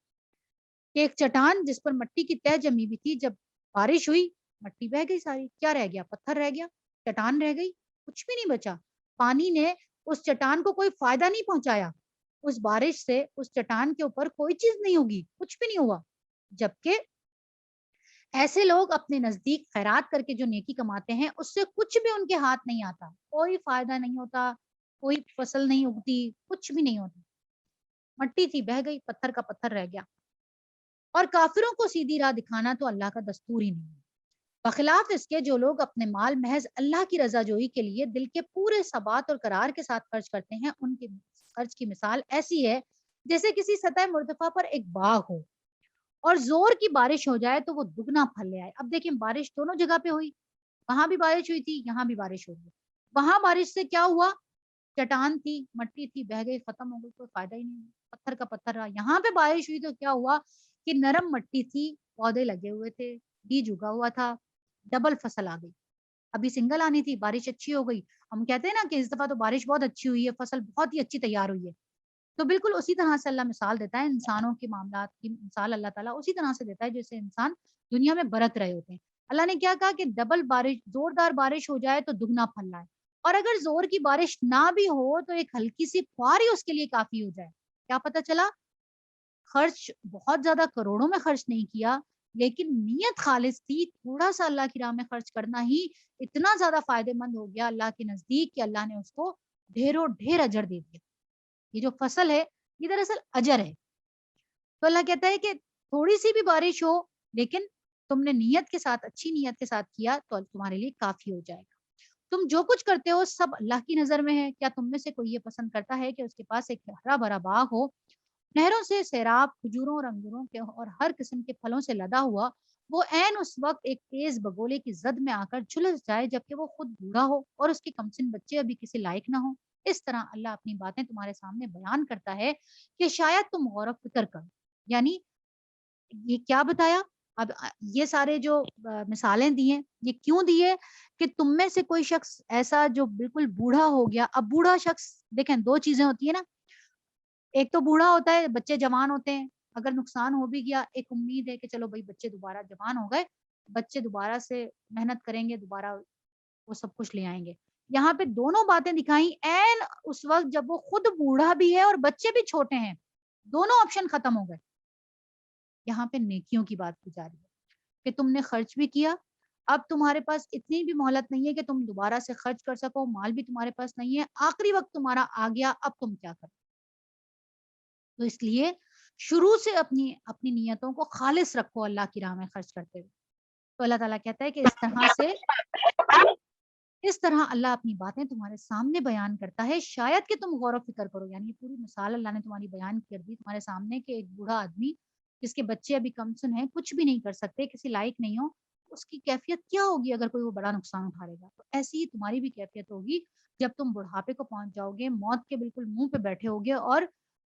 کہ ایک چٹان جس پر مٹی کی تہ جمی ہوئی تھی، جب بارش ہوئی مٹی بہ گئی ساری، کیا رہ گیا؟ پتھر رہ گیا، چٹان رہ گئی، کچھ بھی نہیں بچا۔ پانی نے اس چٹان کو کوئی فائدہ نہیں پہنچایا، اس بارش سے اس چٹان کے اوپر کوئی چیز نہیں ہوگی، کچھ بھی نہیں ہوا۔ جبکہ ایسے لوگ اپنے نزدیک خیرات کر کے جو نیکی کماتے ہیں اس سے کچھ بھی ان کے ہاتھ نہیں آتا، کوئی فائدہ نہیں ہوتا، کوئی فصل نہیں اگتی، کچھ بھی نہیں ہوتا، مٹی تھی بہ گئی، پتھر کا پتھر رہ گیا۔ اور کافروں کو سیدھی راہ دکھانا تو اللہ کا دستور ہی نہیں ہے، بخلاف اس کے جو لوگ اپنے مال محض اللہ کی رضا جوئی کے لیے دل کے پورے ثبات اور قرار کے ساتھ خرچ کرتے ہیں، ان کے خرچ کی مثال ایسی ہے جیسے کسی سطح مرتفع پر ایک باغ ہو اور زور کی بارش ہو جائے تو وہ دگنا پھل لے آئے۔ اب دیکھیں بارش دونوں جگہ پہ ہوئی، وہاں بھی بارش ہوئی تھی، یہاں بھی بارش ہو رہی ہے۔ وہاں بارش سے کیا ہوا؟ چٹان تھی، مٹی تھی، بہ گئی، ختم ہو گئی، کوئی فائدہ ہی نہیں، پتھر کا پتھر رہا۔ یہاں پہ بارش ہوئی تو کیا ہوا کہ نرم مٹی تھی، پودے لگے ہوئے تھے، بیج اگا ہوا تھا، ڈبل فصل آ گئی۔ ابھی سنگل آنی تھی، بارش اچھی ہو گئی، ہم کہتے ہیں نا کہ اس دفعہ تو بارش بہت اچھی ہوئی ہے، فصل بہت ہی اچھی تیار ہوئی ہے۔ تو بالکل اسی طرح سے اللہ مثال دیتا ہے، انسانوں کے معاملات کی مثال اللہ تعالیٰ اسی طرح سے دیتا ہے جیسے انسان دنیا میں برت رہے ہوتے ہیں۔ اللہ نے کیا کہا کہ ڈبل بارش، زوردار بارش ہو جائے تو دگنا پھل لائے، اور اگر زور کی بارش نہ بھی ہو تو ایک ہلکی سی فوار ہی اس کے لیے کافی ہو جائے۔ کیا پتا چلا؟ خرچ بہت زیادہ کروڑوں میں خرچ نہیں کیا، لیکن نیت خالص تھی، تھوڑا سا اللہ کی راہ میں خرچ کرنا ہی اتنا زیادہ فائدے مند ہو گیا اللہ کے نزدیک کہ اللہ نے اس کو ڈھیروں ڈھیر اجر دے دیا۔ یہ جو فصل ہے یہ دراصل اجر ہے۔ تو اللہ کہتا ہے کہ تھوڑی سی بھی بارش ہو لیکن تم نے نیت کے ساتھ، اچھی نیت کے ساتھ کیا تو تمہارے لیے کافی ہو جائے گا۔ تم جو کچھ کرتے ہو سب اللہ کی نظر میں ہے۔ کیا تم میں سے کوئی یہ پسند کرتا ہے کہ اس کے پاس ایک ہرا بھرا باغ ہو، نہروں سے سیراب، کھجوروں اور انگوروں کے اور ہر قسم کے پھلوں سے لدا ہوا، وہ عین اس وقت ایک تیز بگولے کی زد میں آ کر جھلس جائے جبکہ وہ خود بوڑھا ہو اور اس کے کمسن بچے ابھی کسی لائق نہ ہو؟ اس طرح اللہ اپنی باتیں تمہارے سامنے بیان کرتا ہے کہ شاید تم غور و فکر کرو۔ یعنی یہ کیا بتایا؟ اب یہ سارے جو مثالیں دی ہیں یہ کیوں دی ہے؟ کہ تم میں سے کوئی شخص ایسا جو بالکل بوڑھا ہو گیا۔ اب بوڑھا شخص، دیکھیں دو چیزیں ہوتی ہیں نا، ایک تو بوڑھا ہوتا ہے، بچے جوان ہوتے ہیں، اگر نقصان ہو بھی گیا ایک امید ہے کہ چلو بھائی بچے دوبارہ جوان ہو گئے، بچے دوبارہ سے محنت کریں گے، دوبارہ وہ سب کچھ لے آئیں گے۔ یہاں پہ دونوں باتیں دکھائیں این اس وقت جب وہ خود بوڑھا بھی ہے اور بچے بھی چھوٹے ہیں، دونوں آپشن ختم ہو گئے۔ یہاں پہ نیکیوں کی بات کی جا رہی ہے کہ تم نے خرچ بھی کیا، اب تمہارے پاس اتنی بھی مہلت نہیں ہے کہ تم دوبارہ سے خرچ کر سکو، مال بھی تمہارے پاس نہیں ہے، آخری وقت تمہارا آ گیا، اب تم کیا کرو؟ تو اس لیے شروع سے اپنی اپنی نیتوں کو خالص رکھو اللہ کی راہ میں خرچ کرتے ہوئے۔ تو اللہ تعالیٰ کہتا ہے کہ اس طرح اللہ اپنی باتیں تمہارے سامنے بیان کرتا ہے شاید کہ تم غور و فکر کرو۔ یعنی یہ پوری مثال اللہ نے تمہاری بیان کر دی تمہارے سامنے کہ ایک بوڑھا آدمی جس کے بچے ابھی کم سن ہیں، کچھ بھی نہیں کر سکتے، کسی لائق نہیں ہو، اس کی کیفیت کیا ہوگی اگر کوئی وہ بڑا نقصان اٹھا لے گا؟ تو ایسی ہی تمہاری بھی کیفیت ہوگی جب تم بڑھاپے کو پہنچ جاؤ گے، موت کے بالکل منہ پہ بیٹھے ہوگے اور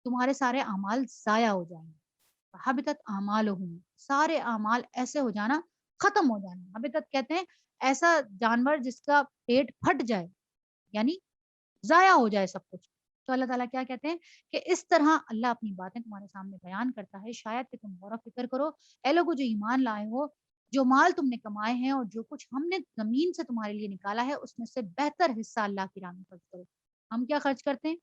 تمہارے سارے اعمال ضائع ہو جائیں گے۔ حبطت اعمالہم، سارے اعمال ایسے ہو جانا، ختم ہو جانا۔ حبطت کہتے ہیں ایسا جانور جس کا پیٹ پھٹ جائے، یعنی ضائع ہو جائے سب کچھ۔ تو اللہ تعالیٰ کیا کہتے ہیں کہ اس طرح اللہ اپنی باتیں تمہارے سامنے بیان کرتا ہے شاید کہ تم غور و فکر کرو۔ اے لوگو جو ایمان لائے ہو، جو مال تم نے کمائے ہیں اور جو کچھ ہم نے زمین سے تمہارے لیے نکالا ہے اس میں سے بہتر حصہ اللہ کی راہ میں خرچ کرو۔ ہم کیا خرچ کرتے ہیں؟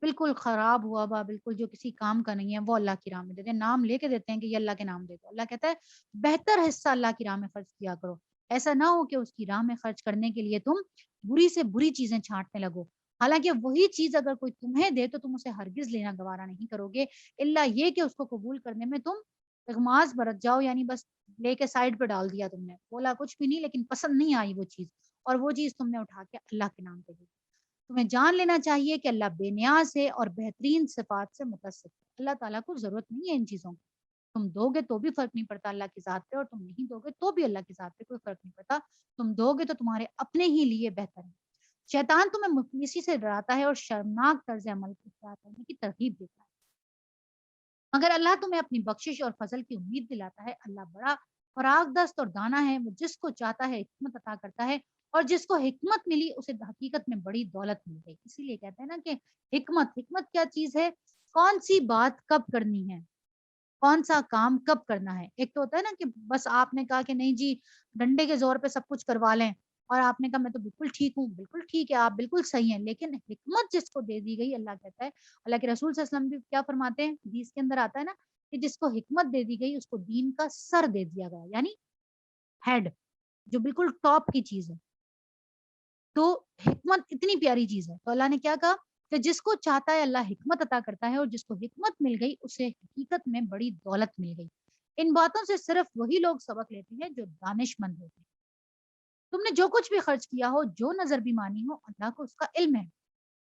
بالکل خراب ہوا ہوا، بالکل جو کسی کام کا نہیں ہے وہ اللہ کی راہ میں دیتے ہیں، نام لے کے دیتے ہیں کہ یہ اللہ کے نام دے دو۔ اللہ کہتا ہے بہتر حصہ اللہ کی راہ میں خرچ کیا کرو، ایسا نہ ہو کہ اس کی راہ میں خرچ کرنے کے لیے تم بری سے بری چیزیں چھانٹنے لگو، حالانکہ وہی چیز اگر کوئی تمہیں دے تو تم اسے ہرگز لینا گوارا نہیں کرو گے، الا یہ کہ اس کو قبول کرنے میں تم اغماض برت جاؤ، یعنی بس لے کے سائڈ پہ ڈال دیا، تم نے بولا کچھ بھی نہیں لیکن پسند نہیں آئی وہ چیز، اور وہ چیز تم نے اٹھا کے اللہ کے نام پہ دی۔ تمہیں جان لینا چاہیے کہ اللہ بے نیاز ہے اور بہترین صفات سے متصف ہے، اللہ تعالیٰ کو ضرورت نہیں ہے ان چیزوں کی، تم دو گے تو بھی فرق نہیں پڑتا اللہ کی ذات پہ، اور تم نہیں دو گے تو بھی اللہ کی ذات پہ کوئی فرق نہیں پڑتا، تم دو گے تو تمہارے اپنے ہی لیے بہتر ہے۔ شیطان تمہیں مفلسی سے ڈراتا ہے اور شرمناک طرز عمل کو اختیار کرنے کی ترغیب دیتا ہے، مگر اللہ تمہیں اپنی بخشش اور فضل کی امید دلاتا ہے، اللہ بڑا فراغ دست اور دانا ہے، وہ جس کو چاہتا ہے حکمت عطا کرتا ہے، اور جس کو حکمت ملی اسے حقیقت میں بڑی دولت مل گئی، اسی لیے کہتے ہیں نا کہ حکمت کیا چیز ہے، کون سی بات کب کرنی ہے، کون سا کام کب کرنا ہے۔ ایک تو ہوتا ہے نا کہ بس آپ نے کہا کہ نہیں جی ڈنڈے کے زور پہ سب کچھ کروا لیں، اور آپ نے کہا میں تو بالکل ٹھیک ہوں، بالکل ٹھیک ہے، آپ بالکل صحیح ہیں، لیکن حکمت جس کو دے دی گئی، اللہ کہتا ہے، اللہ کے رسول صلی اللہ علیہ وسلم بھی کیا فرماتے ہیں، حدیث کے اندر آتا ہے نا کہ جس کو حکمت دے دی گئی اس کو دین کا سر دے دیا گیا، یعنی ہیڈ، جو بالکل ٹاپ کی چیز ہے۔ تو حکمت اتنی پیاری چیز ہے، تو اللہ نے کیا کہا کہ جس کو چاہتا ہے اللہ حکمت عطا کرتا ہے، اور جس کو حکمت مل گئی اسے حقیقت میں بڑی دولت مل گئی۔ ان باتوں سے صرف وہی لوگ سبق لیتے ہیں جو دانش مند ہوتے ہیں۔ تم نے جو کچھ بھی خرچ کیا ہو، جو نظر بھی مانی ہو، اللہ کو اس کا علم ہے۔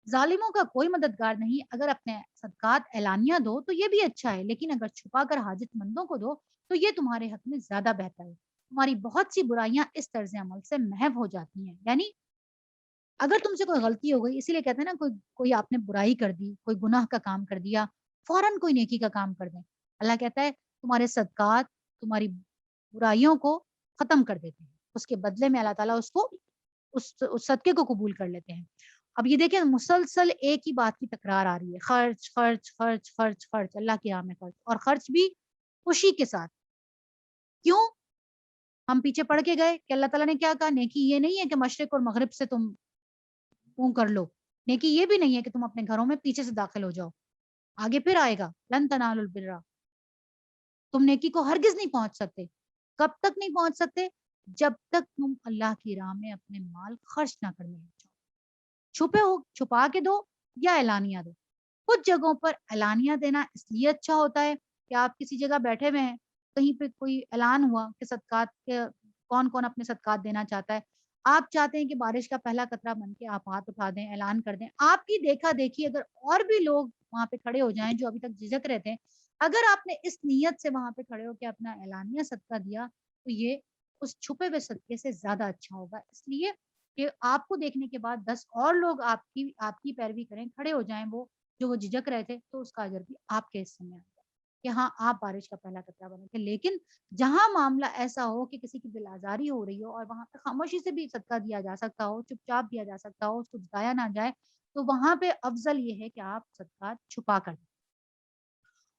ظالموں کا کوئی مددگار نہیں، اگر اپنے صدقات اعلانیہ دو تو یہ بھی اچھا ہے، لیکن اگر چھپا کر حاجت مندوں کو دو تو یہ تمہارے حق میں زیادہ بہتر ہے۔ تمہاری بہت سی برائیاں اس طرز عمل سے محو ہو جاتی ہیں، یعنی اگر تم سے کوئی غلطی ہو گئی، اسی لیے کہتے ہیں نا کوئی کوئی آپ نے برائی کر دی، کوئی گناہ کا کام کر دیا، فوراً کوئی نیکی کا کام کر دیں، اللہ کہتا ہے تمہارے صدقات تمہاری برائیوں کو ختم کر دیتے ہیں، اس کے بدلے میں اللہ تعالیٰ اس کو اس صدقے کو قبول کر لیتے ہیں۔ اب یہ دیکھیں مسلسل ایک ہی بات کی تکرار آ رہی ہے، خرچ خرچ خرچ خرچ خرچ، اللہ کی راہ میں خرچ، اور خرچ بھی خوشی کے ساتھ۔ کیوں؟ ہم پیچھے پڑ کے گئے کہ اللہ تعالیٰ نے کیا کہا، نیکی یہ نہیں ہے کہ مشرق اور مغرب سے تم منہ کر لو، نیکی یہ بھی نہیں ہے کہ تم اپنے گھروں میں پیچھے سے داخل ہو جاؤ، آگے پھر آئے گا لن تنالوا البر، تم نیکی کو ہرگز نہیں پہنچ سکتے، کب تک نہیں پہنچ سکتے، جب تک تم اللہ کی راہ میں اپنے مال خرچ نہ کرنے لگ جاؤ، چھپے ہو چھپا کے دو یا اعلانیہ دو۔ کچھ جگہوں پر اعلانیہ دینا اس لیے اچھا ہوتا ہے کہ آپ کسی جگہ بیٹھے ہوئے ہیں، کہیں پہ کوئی اعلان ہوا کہ صدقات کے کون کون اپنے صدقات دینا چاہتا ہے، آپ چاہتے ہیں کہ بارش کا پہلا قطرہ بن کے آپ ہاتھ اٹھا دیں، اعلان کر دیں، آپ کی دیکھا دیکھی اگر اور بھی لوگ وہاں پہ کھڑے ہو جائیں جو ابھی تک جھجک رہے تھے، اگر آپ نے اس نیت سے وہاں پہ کھڑے ہو کے اپنا اعلانیہ صدقہ دیا تو یہ اس چھپے ہوئے صدقے سے زیادہ اچھا ہوگا، اس لیے کہ آپ کو دیکھنے کے بعد 10 اور لوگ آپ کی پیروی کریں، کھڑے ہو جائیں وہ جو وہ جھجک رہے تھے، تو اس کا اجر بھی آپ کے حصے میں آئے گا کہ ہاں آپ بارش کا پہلا قطرہ بنے تھے۔ لیکن جہاں معاملہ ایسا ہو کہ کسی کی دل آزاری ہو رہی ہو اور وہاں پہ خاموشی سے بھی صدقہ دیا جا سکتا ہو، چپ چاپ دیا جا سکتا ہو، اس کو جتایا نہ جائے، تو وہاں پہ افضل یہ ہے کہ آپ صدقات چھپا کر دیں،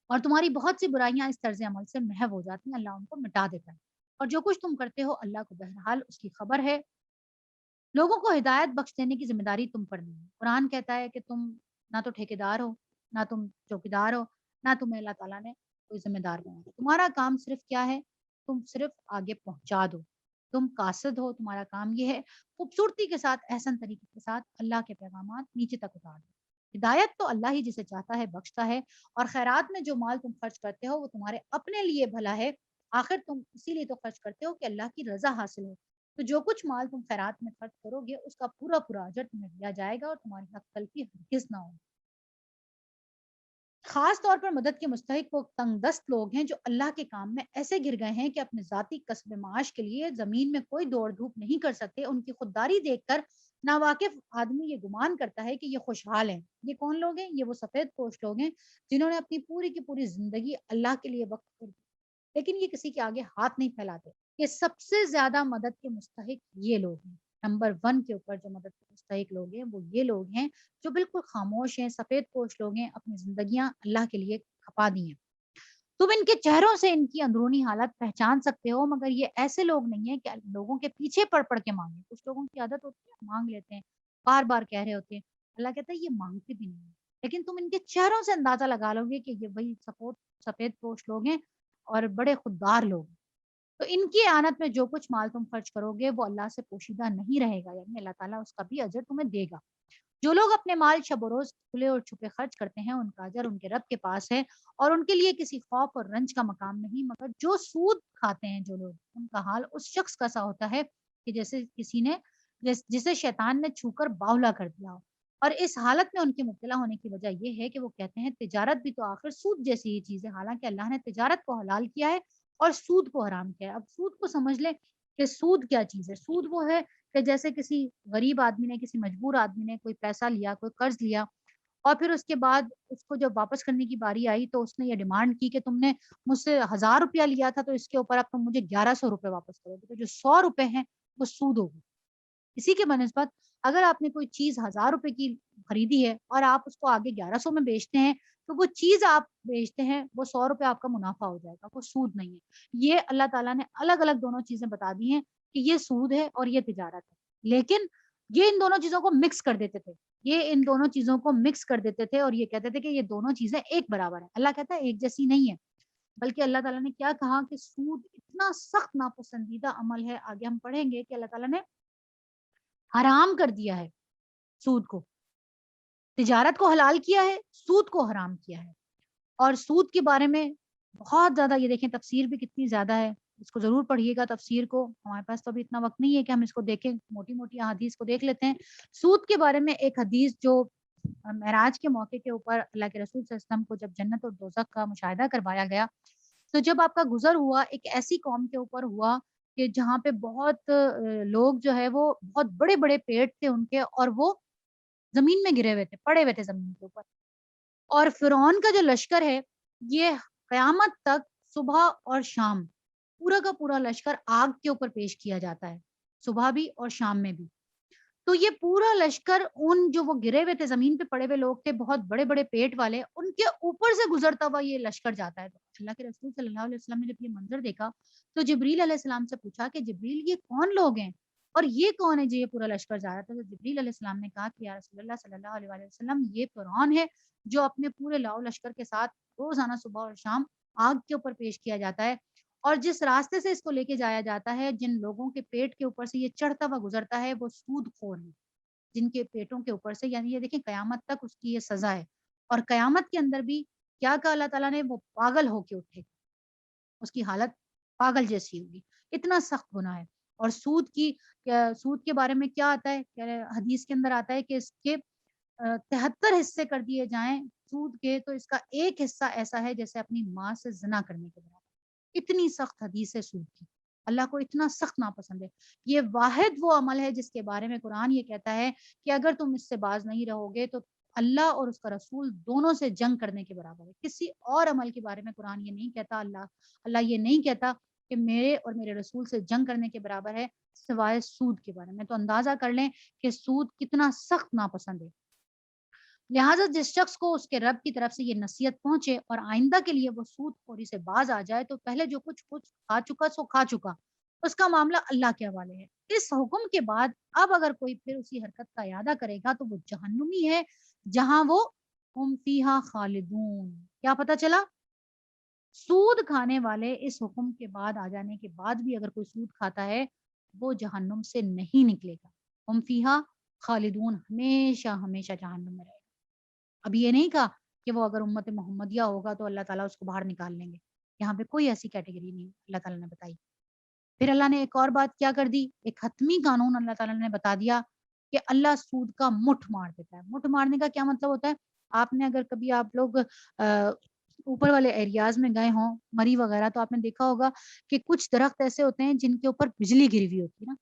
اور تمہاری بہت سی برائیاں اس طرز عمل سے محو ہو جاتی ہیں، اللہ ان کو مٹا دیتا ہے، اور جو کچھ تم کرتے ہو اللہ کو بہرحال اس کی خبر ہے۔ لوگوں کو ہدایت بخش دینے کی ذمہ داری تم پر نہیں ہے، قرآن کہتا ہے کہ تم نہ تو ٹھیکیدار ہو، نہ تم چوکیدار ہو، نہ تمہیں اللہ تعالیٰ نے کوئی ذمہ دار بنایا، تمہارا کام صرف کیا ہے، تم صرف آگے پہنچا دو، تم قاصد ہو، تمہارا کام یہ ہے خوبصورتی کے ساتھ احسن طریقے کے ساتھ اللہ کے پیغامات نیچے تک اتار دو۔ ہدایت تو اللہ ہی جسے چاہتا ہے بخشتا ہے، اور خیرات میں جو مال تم خرچ کرتے ہو وہ تمہارے اپنے لیے بھلا ہے، آخر تم اسی لیے تو خرچ کرتے ہو کہ اللہ کی رضا حاصل ہو، تو جو کچھ مال تم خیرات میں خرچ کرو گے اس کا پورا پورا اجر تمہیں دیا جائے گا، اور تمہاری حق تلفی ہرگز نہ ہو۔ خاص طور پر مدد کے مستحق وہ تنگ دست لوگ ہیں جو اللہ کے کام میں ایسے گر گئے ہیں کہ اپنے ذاتی کسب معاش کے لیے زمین میں کوئی دوڑ دھوپ نہیں کر سکتے، ان کی خودداری دیکھ کر ناواقف آدمی یہ گمان کرتا ہے کہ یہ خوشحال ہیں۔ یہ کون لوگ ہیں؟ یہ وہ سفید پوش لوگ ہیں جنہوں نے اپنی پوری کی پوری زندگی اللہ کے لیے وقف کر دی، لیکن یہ کسی کے آگے ہاتھ نہیں پھیلاتے۔ یہ سب سے زیادہ مدد کے مستحق یہ لوگ ہیں، نمبر 1 کے اوپر جو مدد کے مستحق لوگ ہیں وہ یہ لوگ ہیں جو بالکل خاموش ہیں، سفید پوش لوگ ہیں، اپنی زندگیاں اللہ کے لیے کھپا دی ہیں۔ تم ان کے چہروں سے ان کی اندرونی حالت پہچان سکتے ہو، مگر یہ ایسے لوگ نہیں ہیں کہ لوگوں کے پیچھے پڑ پڑ کے مانگیں، کچھ لوگوں کی عادت ہوتی ہے مانگ لیتے ہیں، بار بار کہہ رہے ہوتے ہیں، اللہ کہتا ہے یہ مانگتے بھی نہیں ہیں، لیکن تم ان کے چہروں سے اندازہ لگا لو گے کہ یہ وہی سفید پوش لوگ ہیں اور بڑے خوددار لوگ ہیں۔ تو ان کی اعانت میں جو کچھ مال تم خرچ کرو گے وہ اللہ سے پوشیدہ نہیں رہے گا، یعنی اللہ تعالیٰ اس کا بھی اجر تمہیں دے گا۔ جو لوگ اپنے مال شب و روز کھلے اور چھپے خرچ کرتے ہیں ان کا اجر ان کے رب کے پاس ہے، اور ان کے لیے کسی خوف اور رنج کا مقام نہیں، مگر جو سود کھاتے ہیں جو لوگ، ان کا حال اس شخص کا سا ہوتا ہے کہ جیسے کسی نے جسے شیطان نے چھو کر باولا کر دیا ہو۔ اور اس حالت میں ان کے مبتلا ہونے کی وجہ یہ ہے کہ وہ کہتے ہیں تجارت بھی تو آخر سود جیسی ہی چیز ہے، حالانکہ اللہ نے تجارت کو حلال کیا ہے اور سود کو حرام کیا ہے۔ اب سود کو سمجھ لیں کہ سود کیا چیز ہے۔ سود وہ ہے کہ جیسے کسی غریب آدمی نے، کسی مجبور آدمی نے کوئی پیسہ لیا، کوئی قرض لیا، اور پھر اس کے بعد اس کو جب واپس کرنے کی باری آئی تو اس نے یہ ڈیمانڈ کی کہ تم نے مجھ سے 1000 روپیہ لیا تھا تو اس کے اوپر اب تم مجھے 1100 روپے واپس کرو گے، تو جو 100 روپے ہیں وہ سود ہوگی۔ اسی کے بنسبت اگر آپ نے کوئی چیز 1000 روپے کی خریدی ہے اور آپ اس کو آگے 1100 میں بیچتے ہیں، تو وہ چیز آپ بیچتے ہیں وہ 100 روپے آپ کا منافع ہو جائے گا، وہ سود نہیں ہے۔ یہ اللہ تعالیٰ نے الگ الگ دونوں چیزیں بتا دی ہیں کہ یہ سود ہے اور یہ تجارت ہے، لیکن یہ ان دونوں چیزوں کو مکس کر دیتے تھے، یہ ان دونوں چیزوں کو مکس کر دیتے تھے اور یہ کہتے تھے کہ یہ دونوں چیزیں ایک برابر ہیں۔ اللہ کہتا ہے ایک جیسی نہیں ہے، بلکہ اللہ تعالیٰ نے کیا کہا کہ سود اتنا سخت ناپسندیدہ عمل ہے، آگے ہم پڑھیں گے کہ اللہ تعالیٰ نے حرام کر دیا ہے سود کو، تجارت کو حلال کیا ہے، سود کو حرام کیا ہے۔ اور سود کے بارے میں بہت زیادہ، یہ دیکھیں تفسیر بھی کتنی زیادہ ہے، اس کو ضرور پڑھیے گا تفسیر کو، ہمارے پاس تو ابھی اتنا وقت نہیں ہے کہ ہم اس کو دیکھیں، موٹی موٹی احادیث کو دیکھ لیتے ہیں۔ سود کے بارے میں ایک حدیث جو معراج کے موقع کے اوپر اللہ کے رسول صلی اللہ علیہ وسلم کو جب جنت اور دوزخ کا مشاہدہ کروایا گیا، تو جب آپ کا گزر ہوا ایک ایسی قوم کے اوپر ہوا کہ جہاں پہ بہت لوگ جو ہے وہ بہت بڑے بڑے پیڑ تھے ان کے، اور وہ زمین میں گرے ہوئے تھے، پڑے ہوئے تھے زمین کے اوپر، اور فرعون کا جو لشکر ہے یہ قیامت تک صبح اور شام پورا کا پورا لشکر آگ کے اوپر پیش کیا جاتا ہے، صبح بھی اور شام میں بھی۔ تو یہ پورا لشکر ان جو وہ گرے ہوئے تھے زمین پہ پڑے ہوئے لوگ تھے بہت بڑے بڑے پیٹ والے، ان کے اوپر سے گزرتا ہوا یہ لشکر جاتا ہے۔ تو اللہ کے رسول صلی اللہ علیہ وسلم نے جب یہ منظر دیکھا تو جبریل علیہ السلام سے پوچھا کہ جبریل یہ کون لوگ ہیں اور یہ کون ہے جو یہ پورا لشکر جا رہا تھا؟ تو جبریل علیہ السلام نے کہا کہ یا رسول اللہ صلی اللہ علیہ وآلہ وسلم یہ فرعون ہے جو اپنے پورے لاؤ لشکر کے ساتھ روزانہ صبح اور شام آگ کے اوپر پیش کیا جاتا ہے، اور جس راستے سے اس کو لے کے جایا جاتا ہے، جن لوگوں کے پیٹ کے اوپر سے یہ چڑھتا ہوا گزرتا ہے وہ سود خور ہیں، جن کے پیٹوں کے اوپر سے، یعنی یہ دیکھیں قیامت تک اس کی یہ سزا ہے، اور قیامت کے اندر بھی کیا کہا اللہ تعالیٰ نے، وہ پاگل ہو کے اٹھے، اس کی حالت پاگل جیسی ہوگی، اتنا سخت گناہ ہے۔ اور سود کے بارے میں کیا آتا ہے، حدیث کے اندر آتا ہے کہ اس کے 73 حصے کر دیے جائیں سود کے تو اس کا ایک حصہ ایسا ہے جیسے اپنی ماں سے زنا کرنے کے برابر، اتنی سخت حدیث ہے سود کی، اللہ کو اتنا سخت ناپسند ہے۔ یہ واحد وہ عمل ہے جس کے بارے میں قرآن یہ کہتا ہے کہ اگر تم اس سے باز نہیں رہو گے تو اللہ اور اس کا رسول دونوں سے جنگ کرنے کے برابر ہے۔ کسی اور عمل کے بارے میں قرآن یہ نہیں کہتا، اللہ یہ نہیں کہتا کہ میرے اور میرے رسول سے جنگ کرنے کے برابر ہے، سوائے سود کے بارے میں۔ تو اندازہ کر لیں کہ سود کتنا سخت ناپسند ہے۔ لہٰذا جس شخص کو اس کے رب کی طرف سے یہ نصیحت پہنچے اور آئندہ کے لیے وہ سود خوری سے باز آ جائے تو پہلے جو کچھ کھا چکا سو کھا چکا، اس کا معاملہ اللہ کے حوالے ہے۔ اس حکم کے بعد اب اگر کوئی پھر اسی حرکت کا ارادہ کرے گا تو وہ جہنمی ہے جہاں وہ ہم فیہا خالدون۔ کیا پتہ چلا؟ سود کھانے والے اس حکم کے بعد آ جانے کے بعد بھی اگر کوئی سود کھاتا ہے وہ جہنم سے نہیں نکلے گا، ہم فیہا خالدون، ہمیشہ ہمیشہ جہنم میں رہے گا۔ اب یہ نہیں کہا کہ وہ اگر امت محمدیہ ہوگا تو اللہ تعالیٰ اس کو باہر نکال لیں گے، یہاں پہ کوئی ایسی کیٹیگری نہیں اللہ تعالیٰ نے بتائی۔ پھر اللہ نے ایک اور بات کیا کر دی، ایک حتمی قانون اللہ تعالیٰ نے بتا دیا کہ اللہ سود کا مٹھ مار دیتا ہے۔ مٹھ مارنے کا کیا مطلب ہوتا ہے؟ آپ نے اگر کبھی آپ لوگ اوپر والے ایریاز میں گئے ہوں مری وغیرہ تو آپ نے دیکھا ہوگا کہ کچھ درخت ایسے ہوتے ہیں جن کے اوپر بجلی گری ہوئی ہوتی ہے نا،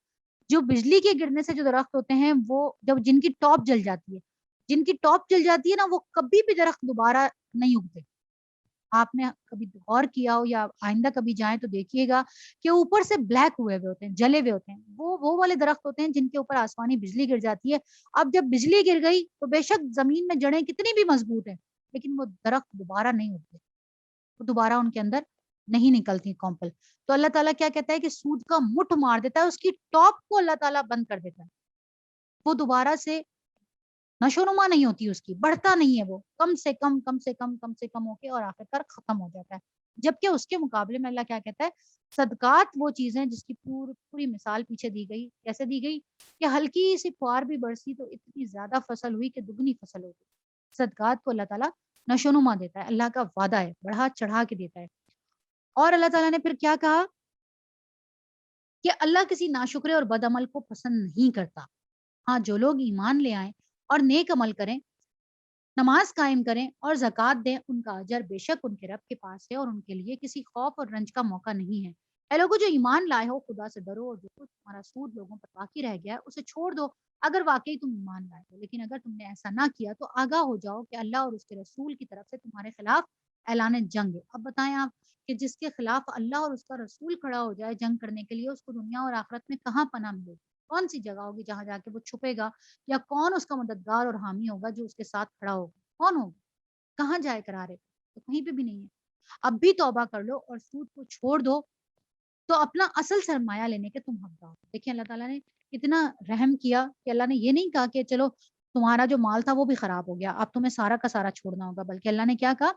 جو بجلی کے گرنے سے جو درخت ہوتے ہیں وہ جب جن کی ٹاپ جل جاتی ہے، جن کی ٹاپ جل جاتی ہے نا وہ کبھی بھی درخت دوبارہ نہیں اگتے۔ آپ نے کبھی غور کیا ہو یا آئندہ کبھی جائیں تو دیکھیے گا کہ اوپر سے بلیک ہوئے ہوئے ہوتے ہیں، جلے ہوئے ہوتے ہیں، وہ والے درخت ہوتے ہیں جن کے اوپر آسمانی بجلی گر جاتی ہے۔ اب جب بجلی گر گئی تو بے شک زمین میں جڑیں کتنی بھی مضبوط ہیں لیکن وہ درخت دوبارہ نہیں اگتے، وہ دوبارہ ان کے اندر نہیں نکلتی کمپل۔ تو اللہ تعالیٰ کیا کہتا ہے کہ سود کا مٹھ مار دیتا ہے، اس کی ٹاپ کو اللہ تعالیٰ بند کر دیتا ہے، وہ دوبارہ سے نشو نما نہیں ہوتی اس کی، بڑھتا نہیں ہے، وہ کم سے کم کم سے کم کم سے کم ہو کے اور آخر کار ختم ہو جاتا ہے. جبکہ اس کے مقابلے میں اللہ کیا کہتا ہے، صدقات وہ چیزیں جس کی پوری مثال پیچھے دی گئی. کیسے دی گئی؟ کہ ہلکی سی فوار بھی برسی تو اتنی زیادہ فصل ہوئی کہ دگنی فصل ہوگی. صدقات کو اللہ تعالیٰ نشو نما دیتا ہے، اللہ کا وعدہ ہے، بڑھا چڑھا کے دیتا ہے. اور اللہ تعالیٰ نے پھر کیا کہا کہ اللہ کسی ناشکرے اور بد عمل کو پسند نہیں کرتا. ہاں، جو لوگ ایمان لے آئیں اور نیک عمل کریں، نماز قائم کریں اور زکوٰۃ دیں، ان کا اجر بے شک ان کے رب کے پاس ہے اور ان کے لیے کسی خوف اور رنج کا موقع نہیں ہے. اے لوگوں جو ایمان لائے ہو، خدا سے ڈرو اور جو کچھ تمہارا سود لوگوں پر باقی رہ گیا ہے اسے چھوڑ دو، اگر واقعی تم ایمان لائے ہو. لیکن اگر تم نے ایسا نہ کیا تو آگاہ ہو جاؤ کہ اللہ اور اس کے رسول کی طرف سے تمہارے خلاف اعلان جنگ ہے. اب بتائیں آپ کہ جس کے خلاف اللہ اور اس کا رسول کھڑا ہو جائے جنگ کرنے کے لیے، اس کو دنیا اور آخرت میں کہاں پناہ ملے گی؟ کون سی جگہ ہوگی جہاں جا کے وہ چھپے گا؟ یا کون اس کا مددگار اور حامی ہوگا جو اس کے ساتھ کھڑا ہوگا؟ کون ہوگا؟ کہاں جائے قرارے؟ تو کہیں پہ بھی نہیں ہے. اب بھی توبہ کر لو اور سود کو چھوڑ دو تو اپنا اصل سرمایہ لینے کے تم حقدار ہو. دیکھیں اللہ تعالیٰ نے اتنا رحم کیا کہ اللہ نے یہ نہیں کہا کہ چلو تمہارا جو مال تھا وہ بھی خراب ہو گیا، اب تمہیں سارا کا سارا چھوڑنا ہوگا، بلکہ اللہ نے کیا کہا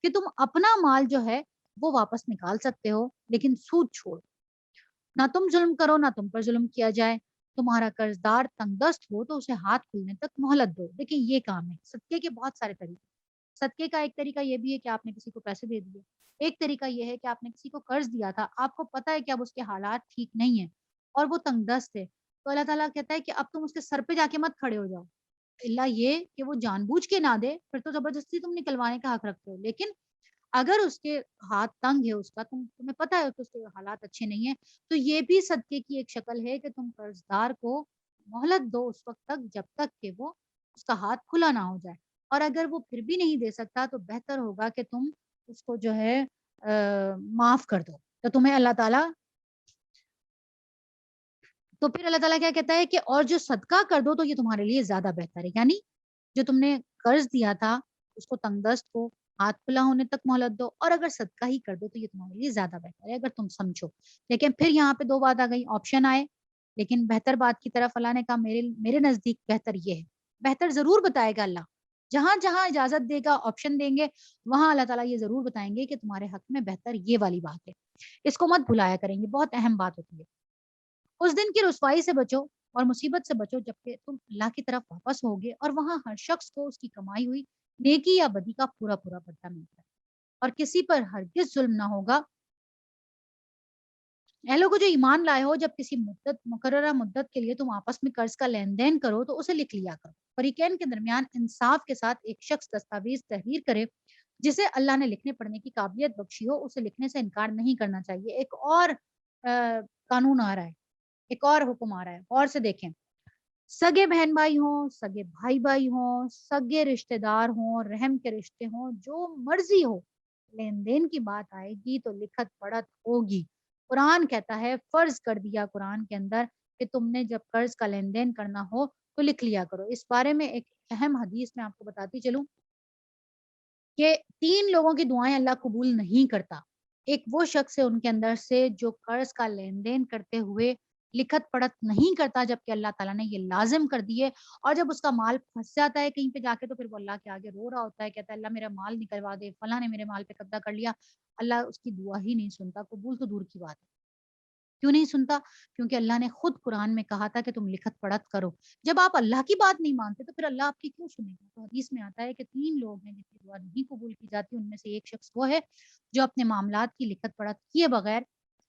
کہ تم اپنا مال جو ہے وہ واپس نکال سکتے ہو، لیکن سود چھوڑ. نہ تم ظلم کرو نہ تم پر ظلم کیا جائے. تمہارا قرض دار تنگ دست ہو تو اسے ہاتھ کھلنے تک مہلت دو. دیکھیں یہ کام ہے صدقے کے، بہت سارے طریقے. صدقے کا ایک طریقہ یہ بھی ہے کہ آپ نے کسی کو پیسے دے دیے. ایک طریقہ یہ ہے کہ آپ نے کسی کو قرض دیا تھا، آپ کو پتا ہے کہ اب اس کے حالات ٹھیک نہیں ہیں اور وہ تنگ دست ہے، تو اللہ تعالیٰ کہتا ہے کہ اب تم اس کے سر پہ جا کے مت کھڑے ہو جاؤ. اللہ یہ کہ وہ جان بوجھ کے نہ دے پھر تو زبردستی تم نکلوانے کا حق رکھتے ہو. لیکن اگر اس کے ہاتھ تنگ ہے، اس کا تمہیں پتا ہے کہ اس کے حالات اچھے نہیں ہیں، تو یہ بھی صدقے کی ایک شکل ہے کہ تم قرض دار کو مہلت دو اس وقت تک جب تک کہ وہ اس کا ہاتھ کھلا نہ ہو جائے. اور اگر وہ پھر بھی نہیں دے سکتا تو بہتر ہوگا کہ تم اس کو جو ہے معاف کر دو. تو تمہیں اللہ تعالیٰ تو پھر اللہ تعالیٰ کیا کہتا ہے کہ اور جو صدقہ کر دو تو یہ تمہارے لیے زیادہ بہتر ہے. یعنی جو تم نے قرض دیا تھا اس کو تنگ دست کو ہاتھ کھلا ہونے تک مہلت دو، اور اگر صدقہ ہی کر دو تو یہ تمہارے لیے زیادہ بہتر ہے اگر تم سمجھو. لیکن پھر یہاں پہ دو بات آ گئی، آپشن آئے، لیکن بہتر بات کی طرف اللہ نے کہا میرے نزدیک بہتر یہ ہے. بہتر ضرور بتائے گا اللہ، جہاں جہاں اجازت دے گا آپشن دیں گے وہاں اللہ تعالیٰ یہ ضرور بتائیں گے کہ تمہارے حق میں بہتر یہ والی بات ہے. اس کو مت بھلایا کریں گے، بہت اہم بات ہوتی ہے. اس دن کی رسوائی سے بچو اور مصیبت سے بچو جبکہ تم اللہ کی طرف واپس ہوگے اور وہاں ہر شخص کو اس کی کمائی ہوئی نیکی یا بدی کا پورا پورا بدلہ ملتا ہے اور کسی پر ہرگز ظلم نہ ہوگا. اے لوگوں جو ایمان لائے ہو، جب کسی مقررہ مدت کے لیے تم آپس میں قرض کا لین دین کرو تو اسے لکھ لیا کرو. فریقین کے درمیان انصاف کے ساتھ ایک شخص دستاویز تحریر کرے جسے اللہ نے لکھنے پڑھنے کی قابلیت بخشی ہو، اسے لکھنے سے انکار نہیں کرنا چاہیے. ایک اور قانون آ رہا ہے، ایک اور حکم آ رہا ہے، اور سے دیکھیں. سگے بہن بھائی ہوں، سگے بھائی بھائی ہوں، سگے رشتہ دار ہوں، رحم کے رشتے ہوں، جو مرضی ہو، لین دین کی بات آئے گی تو لکھت پڑھت ہوگی. قرآن کہتا ہے، فرض کر دیا قرآن کے اندر کہ تم نے جب قرض کا لین دین کرنا ہو تو لکھ لیا کرو. اس بارے میں ایک اہم حدیث میں آپ کو بتاتی چلوں کہ 3 لوگوں کی دعائیں اللہ قبول نہیں کرتا. ایک وہ شخص ہے ان کے اندر سے جو قرض کا لین دین کرتے ہوئے لکھت پڑھت نہیں کرتا جبکہ اللہ تعالیٰ نے یہ لازم کر دیے، اور جب اس کا مال پھنس جاتا ہے کہیں پہ جا کے تو پھر وہ اللہ کے آگے رو رہا ہوتا ہے، کہتا ہے اللہ میرا مال نکلوا دے، فلاں نے میرے مال پہ قبضہ کر لیا. اللہ اس کی دعا ہی نہیں سنتا، قبول تو دور کی بات ہے. کیوں نہیں سنتا؟ کیونکہ اللہ نے خود قرآن میں کہا تھا کہ تم لکھت پڑھت کرو. جب آپ اللہ کی بات نہیں مانتے تو پھر اللہ آپ کی کیوں سنے گا؟ تو حدیث میں آتا ہے کہ 3 لوگ ہیں جن کی دعا نہیں قبول کی جاتی، ان میں سے ایک شخص وہ ہے جو اپنے معاملات کی لکھت پڑھت کیے بغیر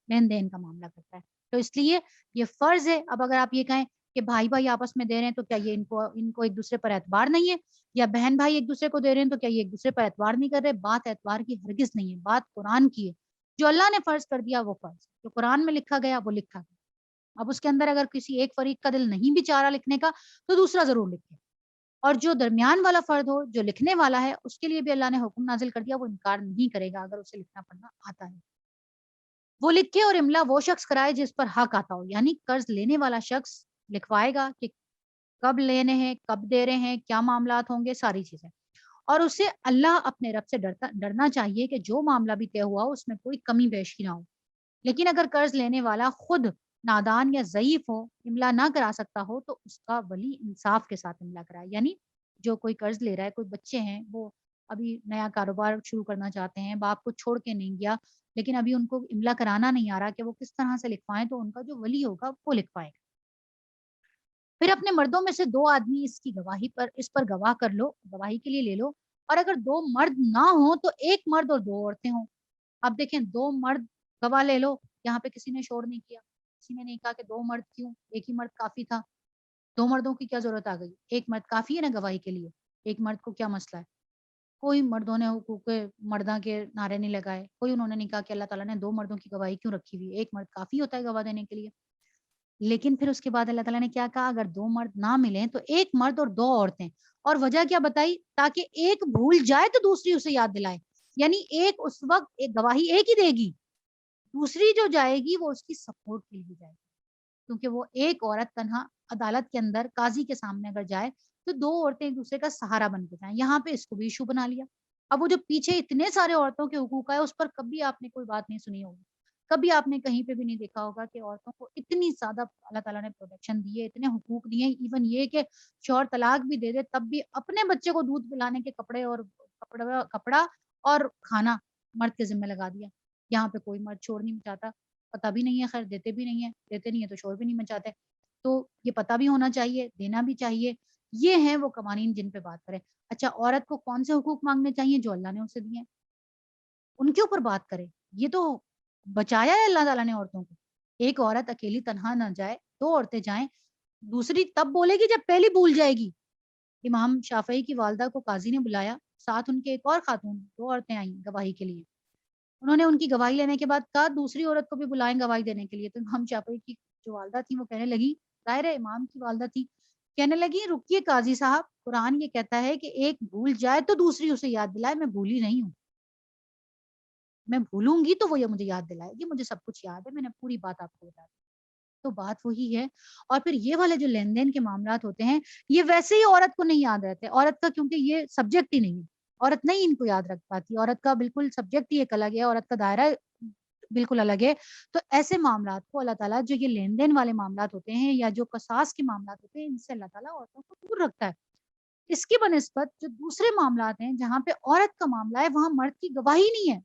لین دین کا معاملہ کرتا ہے. تو اس لیے یہ فرض ہے. اب اگر آپ یہ کہیں کہ بھائی بھائی آپس میں دے رہے ہیں تو کیا یہ ان کو ایک دوسرے پر اعتبار نہیں ہے، یا بہن بھائی ایک دوسرے کو دے رہے ہیں تو کیا یہ ایک دوسرے پر اعتبار نہیں کر رہے؟ بات اعتبار کی ہرگز نہیں ہے، بات قرآن کی ہے. جو اللہ نے فرض کر دیا وہ فرض، جو قرآن میں لکھا گیا وہ لکھا گیا. اب اس کے اندر اگر کسی ایک فریق کا دل نہیں بھی چاہ رہا لکھنے کا تو دوسرا ضرور لکھے. اور جو درمیان والا فرد ہو، جو لکھنے والا ہے، اس کے لیے بھی اللہ نے حکم نازل کر دیا، وہ انکار نہیں کرے گا اگر اسے لکھنا پڑھنا آتا ہے. وہ لکھے اور املا وہ شخص کرائے جس پر حق آتا ہو. یعنی قرض لینے والا شخص لکھوائے گا کہ کب لینے ہیں، کب دے رہے ہیں، کیا معاملات ہوں گے، ساری چیزیں. اور اسے اللہ اپنے رب سے ڈرنا چاہیے کہ جو معاملہ بھی طے ہوا ہو اس میں کوئی کمی بیشی نہ ہو. لیکن اگر قرض لینے والا خود نادان یا ضعیف ہو، املا نہ کرا سکتا ہو، تو اس کا ولی انصاف کے ساتھ املا کرائے. یعنی جو کوئی قرض لے رہا ہے، کوئی بچے ہیں وہ ابھی نیا کاروبار شروع کرنا چاہتے ہیں، باپ کو چھوڑ کے نہیں گیا، لیکن ابھی ان کو املا کرانا نہیں آ رہا کہ وہ کس طرح سے لکھوائیں، تو ان کا جو ولی ہوگا وہ لکھوائے گا۔ پھر اپنے مردوں میں سے 2 آدمی اس کی گواہی پر اس پر گواہ کر لو، گواہی کے لیے لے لو، اور اگر 2 مرد نہ ہوں تو 1 مرد اور 2 عورتیں ہوں۔ اب دیکھیں 2 مرد گواہ لے لو، یہاں پہ کسی نے شور نہیں کیا، کسی نے نہیں کہا کہ 2 مرد کیوں، 1 ہی مرد کافی تھا، 2 مردوں کی کیا ضرورت آ گئی، 1 مرد کافی ہے نا گواہی کے لیے، 1 مرد کو کیا مسئلہ ہے؟ کوئی مردوں نے حقوق مرداں کے نعرے نہیں لگائے، کوئی انہوں نے نہیں کہا کہ اللہ تعالیٰ نے 2 مردوں کی گواہی کیوں رکھی ہوئی ہے، 1 مرد کافی ہوتا ہے گواہ دینے کے لیے۔ لیکن پھر اس کے بعد اللہ تعالیٰ نے کیا کہا، اگر 2 مرد نہ ملیں تو 1 مرد اور 2 عورتیں، اور وجہ کیا بتائی، تاکہ ایک بھول جائے تو دوسری اسے یاد دلائے، یعنی ایک اس وقت ایک گواہی ایک ہی دے گی، دوسری جو جائے گی وہ اس کی سپورٹ کے لیے جائے گی، کیونکہ وہ ایک عورت تنہا عدالت کے اندر قاضی کے سامنے اگر جائے تو 2 عورتیں ایک دوسرے کا سہارا بن کے جائیں، یہاں پہ اس کو بھی ایشو بنا لیا۔ اب وہ جو پیچھے اتنے سارے عورتوں کے حقوق آئے اس پر کبھی آپ نے کوئی بات نہیں سنی ہوگی، کبھی آپ نے کہیں پہ بھی نہیں دیکھا ہوگا کہ عورتوں کو اتنی زیادہ اللہ تعالیٰ نے پروٹیکشن دی ہے، اتنے حقوق دیے ہیں، ایون یہ کہ شوہر طلاق بھی دے دے تب بھی اپنے بچے کو دودھ پلانے کے کپڑا اور کھانا مرد کے ذمہ لگا دیا۔ یہاں پہ کوئی مرد شور نہیں مچاتا، پتہ بھی نہیں ہے، خیر دیتے بھی نہیں ہے، دیتے نہیں ہے تو شور بھی نہیں مچاتے، تو یہ پتہ بھی ہونا چاہیے، دینا بھی چاہیے۔ یہ ہیں وہ قوانین جن پہ بات کریں۔ اچھا، عورت کو کون سے حقوق مانگنے چاہیے؟ جو اللہ نے اسے دیے ہیں، ان کے اوپر بات کریں۔ یہ تو بچایا ہے اللہ تعالیٰ نے عورتوں کو، ایک عورت اکیلی تنہا نہ جائے، 2 عورتیں جائیں، دوسری تب بولے گی جب پہلی بھول جائے گی۔ امام شافعی کی والدہ کو قاضی نے بلایا، ساتھ ان کے ایک اور خاتون، 2 عورتیں آئیں گواہی کے لیے، انہوں نے ان کی گواہی لینے کے بعد کہا دوسری عورت کو بھی بلائیں گواہی دینے کے لیے، تو امام شافعی کی جو والدہ تھی وہ کہنے لگی، ظاہر ہے امام کی والدہ تھی، کہنے لگی رکیے قاضی صاحب، قرآن یہ کہتا ہے کہ ایک بھول جائے تو دوسری اسے یاد دلائے، میں بھولی نہیں ہوں، میں بھولوں گی تو وہ یہ مجھے یاد دلائے گی، مجھے سب کچھ یاد ہے، میں نے پوری بات آپ کو بتا دی۔ تو بات وہی ہے۔ اور پھر یہ والے جو لین دین کے معاملات ہوتے ہیں، یہ ویسے ہی عورت کو نہیں یاد رہتے، عورت کا کیونکہ یہ سبجیکٹ ہی نہیں ہے، عورت نہیں ان کو یاد رکھ پاتی، عورت کا بالکل سبجیکٹ ہی ایک الگ ہے، عورت کا دائرہ بالکل الگ ہے۔ تو ایسے معاملات کو اللہ تعالیٰ، جو یہ لین دین والے معاملات ہوتے ہیں یا جو قصاص کے معاملات ہوتے ہیں، ان سے اللہ تعالیٰ عورتوں کو دور رکھتا ہے۔ اس کی بنسبت جو دوسرے معاملات ہیں جہاں پہ عورت کا معاملہ ہے، وہاں مرد کی گواہی نہیں ہے۔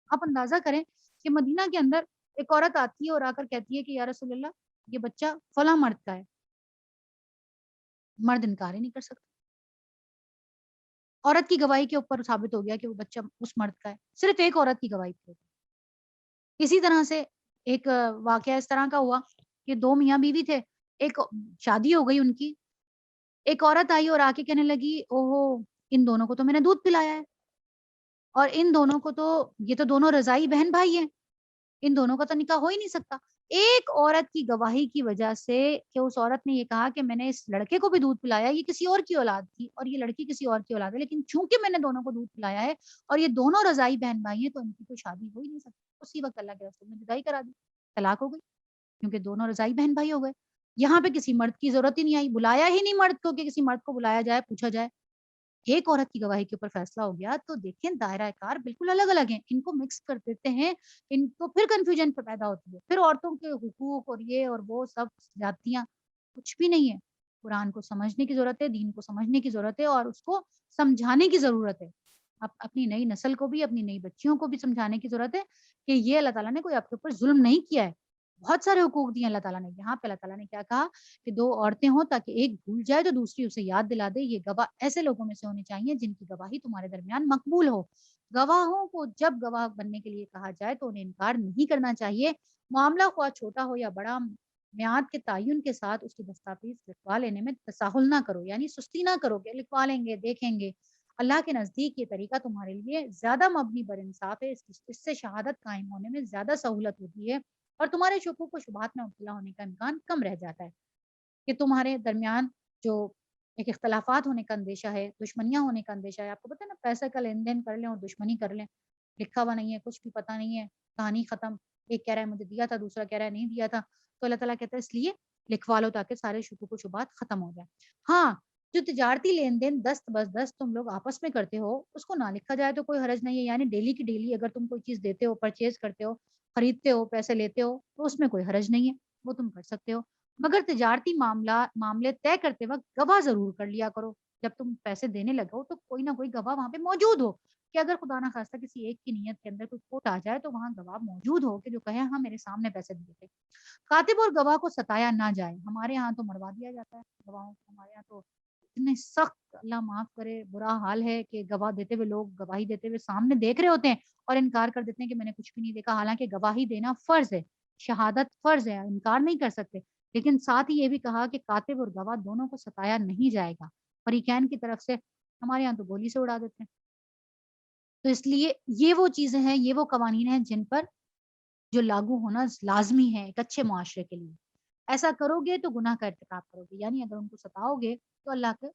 آپ اندازہ کریں کہ مدینہ کے اندر ایک عورت آتی ہے اور آ کر کہتی ہے کہ یا رسول اللہ، یہ بچہ فلاں مرد کا ہے، مرد انکار ہی نہیں کر سکتا، عورت کی گواہی کے اوپر ثابت ہو گیا کہ وہ بچہ اس مرد کا ہے، صرف ایک عورت کی گواہی پہ۔ اسی طرح سے ایک واقعہ اس طرح کا ہوا کہ 2 میاں بیوی تھے، ایک شادی ہو گئی ان کی، ایک عورت آئی اور آ کے کہنے لگی اوہو، ان دونوں کو تو میں نے دودھ پلایا ہے، اور ان دونوں کو تو، یہ تو دونوں رضائی بہن بھائی ہیں، ان دونوں کا تو نکاح ہو ہی نہیں سکتا۔ ایک عورت کی گواہی کی وجہ سے کہ اس عورت نے یہ کہا کہ میں نے اس لڑکے کو بھی دودھ پلایا، یہ کسی اور کی اولاد تھی اور یہ لڑکی کسی اور کی اولاد ہے، لیکن چونکہ میں نے دونوں کو دودھ پلایا ہے اور یہ دونوں رضائی بہن بھائی ہیں تو ان کی تو شادی ہو ہی نہیں سکتی۔ اسی وقت اللہ کے رسول نے جدائی کرا دی، طلاق ہو گئی، کیونکہ دونوں رضائی بہن بھائی ہو گئے۔ یہاں پہ کسی مرد کی ضرورت ہی نہیں آئی، بلایا ہی نہیں مرد کو کہ کسی مرد کو بلایا جائے، پوچھا جائے، ایک عورت کی گواہی کے اوپر فیصلہ ہو گیا۔ تو دیکھیں دائرہ کار بالکل الگ الگ ہیں، ان کو مکس کر دیتے ہیں، ان کو پھر کنفیوژن پیدا ہوتی ہے، پھر عورتوں کے حقوق اور یہ اور وہ سب جاتیاں، کچھ بھی نہیں ہے۔ قرآن کو سمجھنے کی ضرورت ہے، دین کو سمجھنے کی ضرورت ہے اور اس کو سمجھانے کی ضرورت ہے۔ اپنی نئی نسل کو بھی، اپنی نئی بچیوں کو بھی سمجھانے کی ضرورت ہے کہ یہ اللہ تعالیٰ نے کوئی آپ کے اوپر ظلم نہیں کیا ہے، بہت سارے حقوق دیے اللہ تعالیٰ نے۔ یہاں پہ اللہ تعالیٰ نے کیا کہا کہ 2 عورتیں ہوں تاکہ ایک بھول جائے تو دوسری اسے یاد دلا دے، یہ گواہ ایسے لوگوں میں سے ہونے چاہیے جن کی گواہی تمہارے درمیان مقبول ہو۔ گواہوں کو جب گواہ بننے کے لیے کہا جائے تو انہیں انکار نہیں کرنا چاہیے، معاملہ خواہ چھوٹا ہو یا بڑا، میعاد کے تعین کے ساتھ اس کی دستاویز لکھوا لینے میں تساہل نہ کرو، یعنی سستی نہ کرو کہ لکھوا لیں گے دیکھیں گے۔ اللہ کے نزدیک یہ طریقہ تمہارے لیے زیادہ مبنی بر انصاف ہے، اس سے شہادت قائم ہونے میں زیادہ سہولت ہوتی ہے اور تمہارے شکوک و شبہات میں مبتلا ہونے کا امکان کم رہ جاتا ہے، کہ تمہارے درمیان جو ایک اختلافات ہونے کا اندیشہ ہے، دشمنیاں ہونے کا اندیشہ ہے۔ آپ کو پتہ ہے نا، پیسے کا لین دین کر لیں اور دشمنی کر لیں، لکھا ہوا نہیں ہے، کچھ بھی پتہ نہیں ہے، کہانی ختم، ایک کہہ رہا ہے مجھے دیا تھا، دوسرا کہہ رہا ہے نہیں دیا تھا، تو اللہ تعالیٰ کہتا ہے اس لیے لکھوا لو تاکہ سارے شکوک و شبہات ختم ہو جائیں۔ ہاں، جو تجارتی لین دین دست بس دست تم لوگ آپس میں کرتے ہو، اس کو نہ لکھا جائے تو کوئی حرج نہیں ہے، یعنی ڈیلی کی ڈیلی اگر تم کوئی چیز دیتے ہو، پرچیز کرتے ہو، خریدتے ہو، پیسے لیتے ہو، تو اس میں کوئی حرج نہیں ہے، وہ تم کر سکتے ہو، مگر تجارتی معاملے طے کرتے وقت گواہ ضرور کر لیا کرو۔ جب تم پیسے دینے لگو تو کوئی نہ کوئی گواہ وہاں پہ موجود ہو، کہ اگر خدا نہ خواستہ کسی ایک کی نیت کے اندر کوئی کھوٹ آ جائے تو وہاں گواہ موجود ہو کہ جو کہے ہاں میرے سامنے پیسے دیے تھے۔ کاتب اور گواہ کو ستایا نہ جائے، ہمارے یہاں تو مروا دیا جاتا ہے گواہوں کو، ہمارے یہاں تو اتنے سخت، اللہ معاف کرے، برا حال ہے کہ گواہ دیتے ہوئے لوگ گواہی دیتے ہوئے سامنے دیکھ رہے ہوتے ہیں اور انکار کر دیتے ہیں کہ میں نے کچھ بھی نہیں دیکھا، حالانکہ گواہی دینا فرض ہے، شہادت فرض ہے، انکار نہیں کر سکتے۔ لیکن ساتھ ہی یہ بھی کہا کہ کاتب اور گواہ دونوں کو ستایا نہیں جائے گا، فریقین کی طرف سے، ہمارے یہاں تو گولی سے اڑا دیتے ہیں۔ تو اس لیے یہ وہ چیزیں ہیں، یہ وہ قوانین ہیں جن پر جو لاگو ہونا لازمی ہے ایک اچھے معاشرے کے لیے۔ ایسا کرو گے تو گناہ کا ارتکاب کرو گے، یعنی اگر ان کو ستاؤ گے تو اللہ کے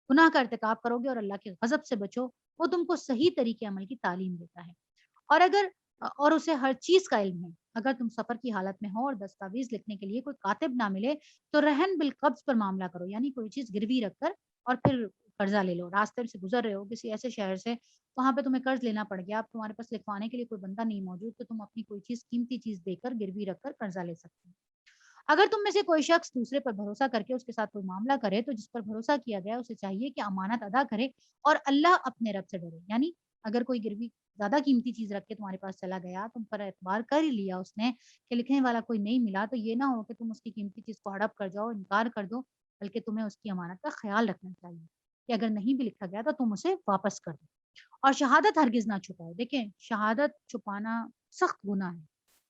گناہ کا ارتکاب کرو گے اور اللہ کے غضب سے بچو، وہ تم کو صحیح طریقے عمل کی تعلیم دیتا ہے۔ اور اگر اور اسے ہر چیز کا علم ہے، اگر تم سفر کی حالت میں ہو اور دستاویز لکھنے کے لیے کوئی کاتب نہ ملے تو رہن بالقبض پر معاملہ کرو، یعنی کوئی چیز گروی رکھ کر اور پھر قرضہ لے لو، راستے سے گزر رہے ہو کسی ایسے شہر سے، وہاں پہ تمہیں قرض لینا پڑ گیا، اب تمہارے پاس لکھوانے کے لیے کوئی بندہ نہیں موجود تو تم اپنی کوئی چیز، قیمتی چیز دے کر گروی رکھ کر قرضہ لے سکتے ہو۔ اگر تم میں سے کوئی شخص دوسرے پر بھروسہ کر کے اس کے ساتھ کوئی معاملہ کرے تو جس پر بھروسہ کیا گیا اسے چاہیے کہ امانت ادا کرے اور اللہ اپنے رب سے ڈرے، یعنی اگر کوئی گروی زیادہ قیمتی چیز رکھ کے تمہارے پاس چلا گیا، تم پر اعتبار کر ہی لیا اس نے کہ لکھنے والا کوئی نہیں ملا، تو یہ نہ ہو کہ تم اس کی قیمتی چیز کو ہڑپ کر جاؤ، انکار کر دو، بلکہ تمہیں اس کی امانت کا خیال رکھنا چاہیے کہ اگر نہیں بھی لکھا گیا تو تم اسے واپس کر دو۔ اور شہادت ہرگز نہ چھپاؤ، دیکھیں شہادت چھپانا سخت گناہ ہے،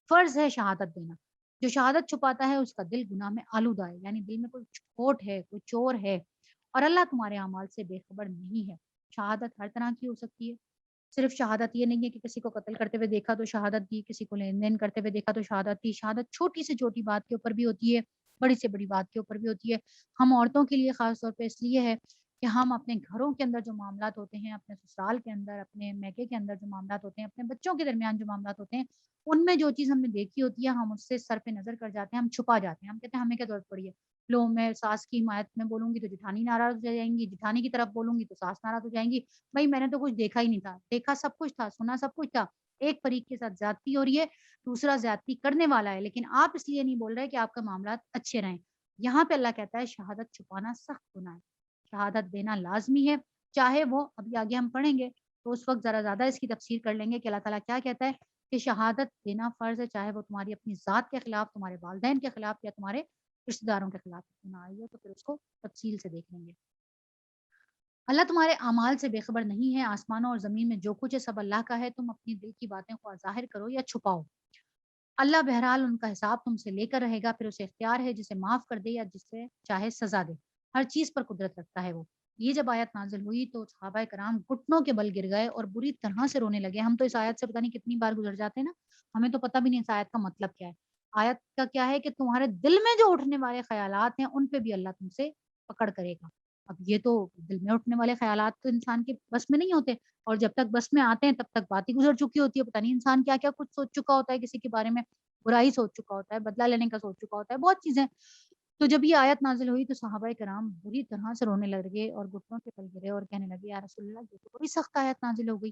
فرض ہے شہادت دینا، جو شہادت چھپاتا ہے اس کا دل گناہ میں آلودہ ہے، یعنی دل میں کوئی کھوٹ ہے، کوئی چور ہے، اور اللہ تمہارے اعمال سے بے خبر نہیں ہے۔ شہادت ہر طرح کی ہو سکتی ہے، صرف شہادت یہ نہیں ہے کہ کسی کو قتل کرتے ہوئے دیکھا تو شہادت دی، کسی کو لین دین کرتے ہوئے دیکھا تو شہادت دی، شہادت چھوٹی سے چھوٹی بات کے اوپر بھی ہوتی ہے، بڑی سے بڑی بات کے اوپر بھی ہوتی ہے۔ ہم عورتوں کے لیے خاص طور پہ اس لیے ہے کہ ہم اپنے گھروں کے اندر جو معاملات ہوتے ہیں، اپنے سسرال کے اندر، اپنے میکے کے اندر جو معاملات ہوتے ہیں، اپنے بچوں کے درمیان جو معاملات ہوتے ہیں، ان میں جو چیز ہم نے دیکھی ہوتی ہے ہم اس سے سر پہ نظر کر جاتے ہیں، ہم چھپا جاتے ہیں، ہم کہتے ہیں ہمیں کیا ضرورت پڑی ہے، لو میں ساس کی حمایت میں بولوں گی تو جٹھانی ناراض ہو جائیں گی، جٹھانی کی طرف بولوں گی تو ساس ناراض ہو جائیں گی، بھائی میں نے تو کچھ دیکھا ہی نہیں تھا، دیکھا سب کچھ تھا، سنا سب کچھ تھا، ایک فریق کے ساتھ زیادتی ہو رہی ہے، دوسرا زیادتی کرنے والا ہے، لیکن آپ اس لیے نہیں بول رہے کہ آپ کا معاملات اچھے رہیں۔ یہاں پہ اللہ کہتا ہے شہادت چھپانا سخت گناہ ہے، شہادت دینا لازمی ہے، چاہے وہ ابھی آگے ہم پڑھیں گے تو اس وقت ذرا زیادہ اس کی تفسیر کر لیں گے کہ اللہ تعالیٰ کیا کہتا ہے کہ شہادت دینا فرض ہے، چاہے وہ تمہاری اپنی ذات کے خلاف، تمہارے والدین کے خلاف یا تمہارے رشتہ داروں کے خلاف نہ آئی ہو، تو پھر اس کو تفصیل سے دیکھ لیں گے۔ اللہ تمہارے اعمال سے بے خبر نہیں ہے، آسمانوں اور زمین میں جو کچھ ہے سب اللہ کا ہے، تم اپنی دل کی باتیں کو ظاہر کرو یا چھپاؤ، اللہ بہرحال ان کا حساب تم سے لے کر رہے گا، پھر اسے اختیار ہے جسے معاف کر دے یا جسے چاہے سزا دے، ہر چیز پر قدرت رکھتا ہے وہ۔ یہ جب آیت نازل ہوئی تو صحابہ کرام گھٹنوں کے بل گر گئے اور بری طرح سے رونے لگے، ہم تو اس آیت سے پتہ نہیں کتنی بار گزر جاتے ہیں نا، ہمیں تو پتہ بھی نہیں اس آیت کا مطلب کیا ہے۔ آیت کا کیا ہے کہ تمہارے دل میں جو اٹھنے والے خیالات ہیں ان پہ بھی اللہ تم سے پکڑ کرے گا۔ اب یہ تو دل میں اٹھنے والے خیالات تو انسان کے بس میں نہیں ہوتے، اور جب تک بس میں آتے ہیں تب تک بات ہی گزر چکی ہوتی ہے، پتہ نہیں انسان کیا کیا کچھ سوچ چکا ہوتا ہے کسی کے بارے میں، برائی سوچ چکا ہوتا ہے، بدلہ لینے کا سوچ چکا ہوتا ہے، بہت چیزیں۔ تو جب یہ آیت نازل ہوئی تو صحابہ کرام بری طرح سے رونے لگے اور گھٹنوں کے بل گرے اور کہنے لگے یا رسول اللہ یہ تو بڑی سخت آیت نازل ہو گئی،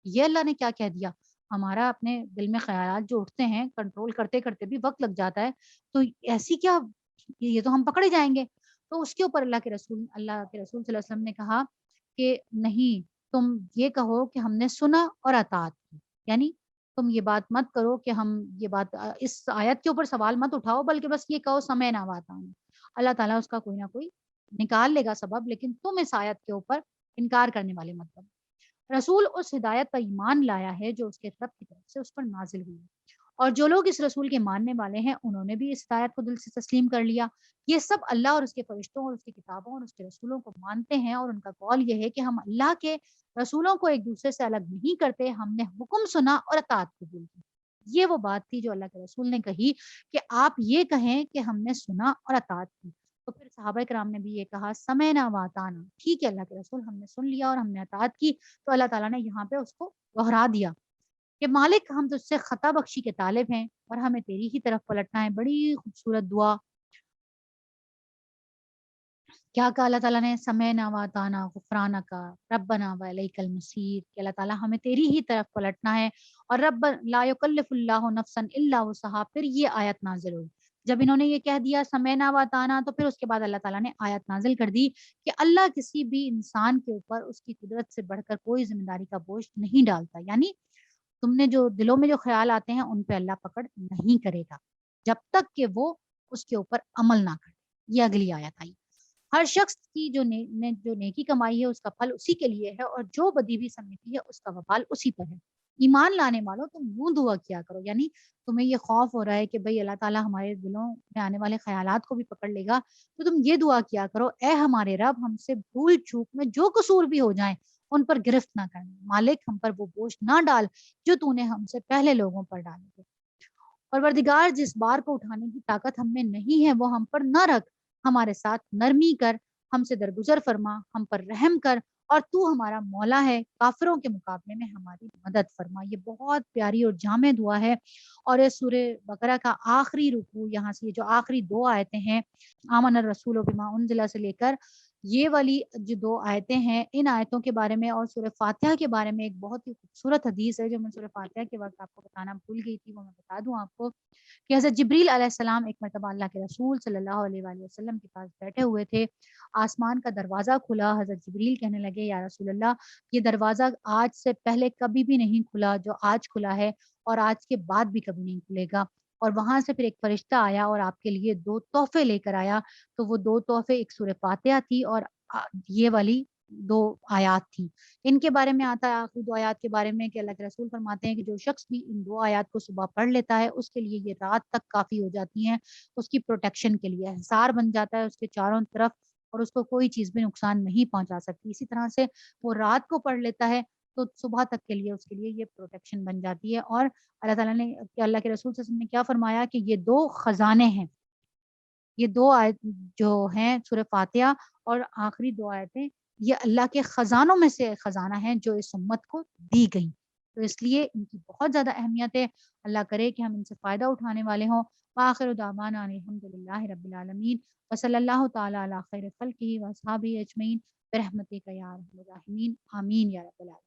یہ اللہ نے کیا کہہ دیا، ہمارا اپنے دل میں خیالات جو اٹھتے ہیں کنٹرول کرتے کرتے بھی وقت لگ جاتا ہے، تو ایسی کیا، یہ تو ہم پکڑے جائیں گے۔ تو اس کے اوپر اللہ کے رسول صلی اللہ علیہ وسلم نے کہا کہ نہیں، تم یہ کہو کہ ہم نے سنا اور اطاعت کی، یعنی تم یہ بات مت کرو کہ ہم یہ بات اس آیت کے اوپر سوال مت اٹھاؤ، بلکہ بس یہ کہو سمعنا واطعنا، اللہ تعالیٰ اس کا کوئی نہ کوئی نکال لے گا سبب، لیکن تم اس آیت کے اوپر انکار کرنے والے مت بنو۔ رسول اس ہدایت پر ایمان لایا ہے جو اس کے رب کی طرف سے اس پر نازل ہوئی ہے، اور جو لوگ اس رسول کے ماننے والے ہیں انہوں نے بھی اس ہدایت کو دل سے تسلیم کر لیا، یہ سب اللہ اور اس کے فرشتوں اور اس کی کتابوں اور اس کے رسولوں کو مانتے ہیں، اور ان کا قول یہ ہے کہ ہم اللہ کے رسولوں کو ایک دوسرے سے الگ نہیں کرتے، ہم نے حکم سنا اور اطاعت قبول کی۔ یہ وہ بات تھی جو اللہ کے رسول نے کہی کہ آپ یہ کہیں کہ ہم نے سنا اور اطاعت کی، تو پھر صحابہ کرام نے بھی یہ کہا سمعنا واطعنا، ٹھیک ہے اللہ کے رسول ہم نے سن لیا اور ہم نے اطاعت کی، تو اللہ تعالیٰ نے یہاں پہ اس کو دوہرا دیا کہ مالک ہم تجھ سے خطا بخشی کے طالب ہیں اور ہمیں تیری ہی طرف پلٹنا ہے، بڑی خوبصورت دعا۔ کیا کہا اللہ تعالیٰ نے، سمعنا واطعنا غفرانک ربنا والیک المصیر، کہ اللہ تعالیٰ ہمیں تیری ہی طرف پلٹنا ہے، اور رب لا یکلف اللہ نفسا الا وسعها، پھر یہ آیت نازل ہوئی جب انہوں نے یہ کہہ دیا سمینا و اطاعنا، تو پھر اس کے بعد اللہ تعالیٰ نے آیت نازل کر دی کہ اللہ کسی بھی انسان کے اوپر اس کی قدرت سے بڑھ کر کوئی ذمہ داری کا بوجھ نہیں ڈالتا، یعنی تم نے جو دلوں میں جو خیال آتے ہیں ان پہ اللہ پکڑ نہیں کرے گا جب تک کہ وہ اس کے اوپر عمل نہ کرے۔ یہ اگلی آیت آئی۔ ہر شخص کی جو نیکی کمائی ہے اس کا پھل اسی کے لیے ہے، اور جو بدی بھی سمیٹی ہے اس کا وبال اسی پر ہے۔ ایمان لانے والوں تم یوں دعا کیا کرو، یعنی تمہیں یہ خوف ہو رہا ہے کہ بھئی اللہ تعالیٰ ہمارے دلوں میں آنے والے خیالات کو بھی پکڑ لے گا، تو تم یہ دعا کیا کرو، اے ہمارے رب ہم سے بھول چوک میں جو قصور بھی ہو جائیں ان پر گرفت نہ کرنا، مالک ہم پر وہ بوجھ نہ ڈال جو تو نے ہم سے پہلے لوگوں پر ڈالے تھے۔ پروردگار جس بار کو اٹھانے کی طاقت ہم میں نہیں ہے وہ ہم پر نہ رکھ، ہمارے ساتھ نرمی کر، ہم سے درگزر فرما، ہم پر رحم کر، اور تو ہمارا مولا ہے، کافروں کے مقابلے میں ہماری مدد فرما۔ یہ بہت پیاری اور جامع دعا ہے، اور یہ سورہ بقرہ کا آخری رکوع، یہاں سے یہ جو آخری دو آیتیں ہیں آمن الرسول بما انزل سے لے کر یہ والی جو دو آیتیں ہیں، ان آیتوں کے بارے میں اور سورہ فاتحہ کے بارے میں ایک بہت ہی خوبصورت حدیث ہے جو میں سورہ فاتحہ کے وقت آپ کو بتانا بھول گئی تھی، وہ میں بتا دوں آپ کو کہ حضرت جبریل علیہ السلام ایک مرتبہ اللہ کے رسول صلی اللہ علیہ وآلہ وسلم کے پاس بیٹھے ہوئے تھے، آسمان کا دروازہ کھلا، حضرت جبریل کہنے لگے یا رسول اللہ یہ دروازہ آج سے پہلے کبھی بھی نہیں کھلا جو آج کھلا ہے، اور آج کے بعد بھی کبھی نہیں کھلے گا۔ اور وہاں سے پھر ایک فرشتہ آیا اور آپ کے لیے دو تحفے لے کر آیا، تو وہ دو تحفے ایک سورہ فاتحہ تھی اور یہ والی دو آیات تھی۔ ان کے بارے میں آتا ہے آخری دو آیات کے بارے میں کہ اللہ کے رسول فرماتے ہیں کہ جو شخص بھی ان دو آیات کو صبح پڑھ لیتا ہے اس کے لیے یہ رات تک کافی ہو جاتی ہیں، اس کی پروٹیکشن کے لیے حصار بن جاتا ہے اس کے چاروں طرف، اور اس کو کوئی چیز بھی نقصان نہیں پہنچا سکتی۔ اسی طرح سے وہ رات کو پڑھ لیتا ہے تو صبح تک کے لیے اس کے لیے یہ پروٹیکشن بن جاتی ہے۔ اور اللہ تعالیٰ نے کہ اللہ کے رسول صلی اللہ علیہ وسلم نے کیا فرمایا کہ یہ دو خزانے ہیں، یہ دو آیت جو ہیں سورہ فاتحہ اور آخری دو آیتیں، یہ اللہ کے خزانوں میں سے خزانہ ہیں جو اس امت کو دی گئی، تو اس لیے ان کی بہت زیادہ اہمیت ہے۔ اللہ کرے کہ ہم ان سے فائدہ اٹھانے والے ہوں۔ وآخر دعوانا ان الحمد للہ رب العالمین، وصلی اللہ تعالیٰ علی خیر خلقہ واصحابہ اجمعین برحمتک یا ارحم الراحمین، آمین یا رب العالمین۔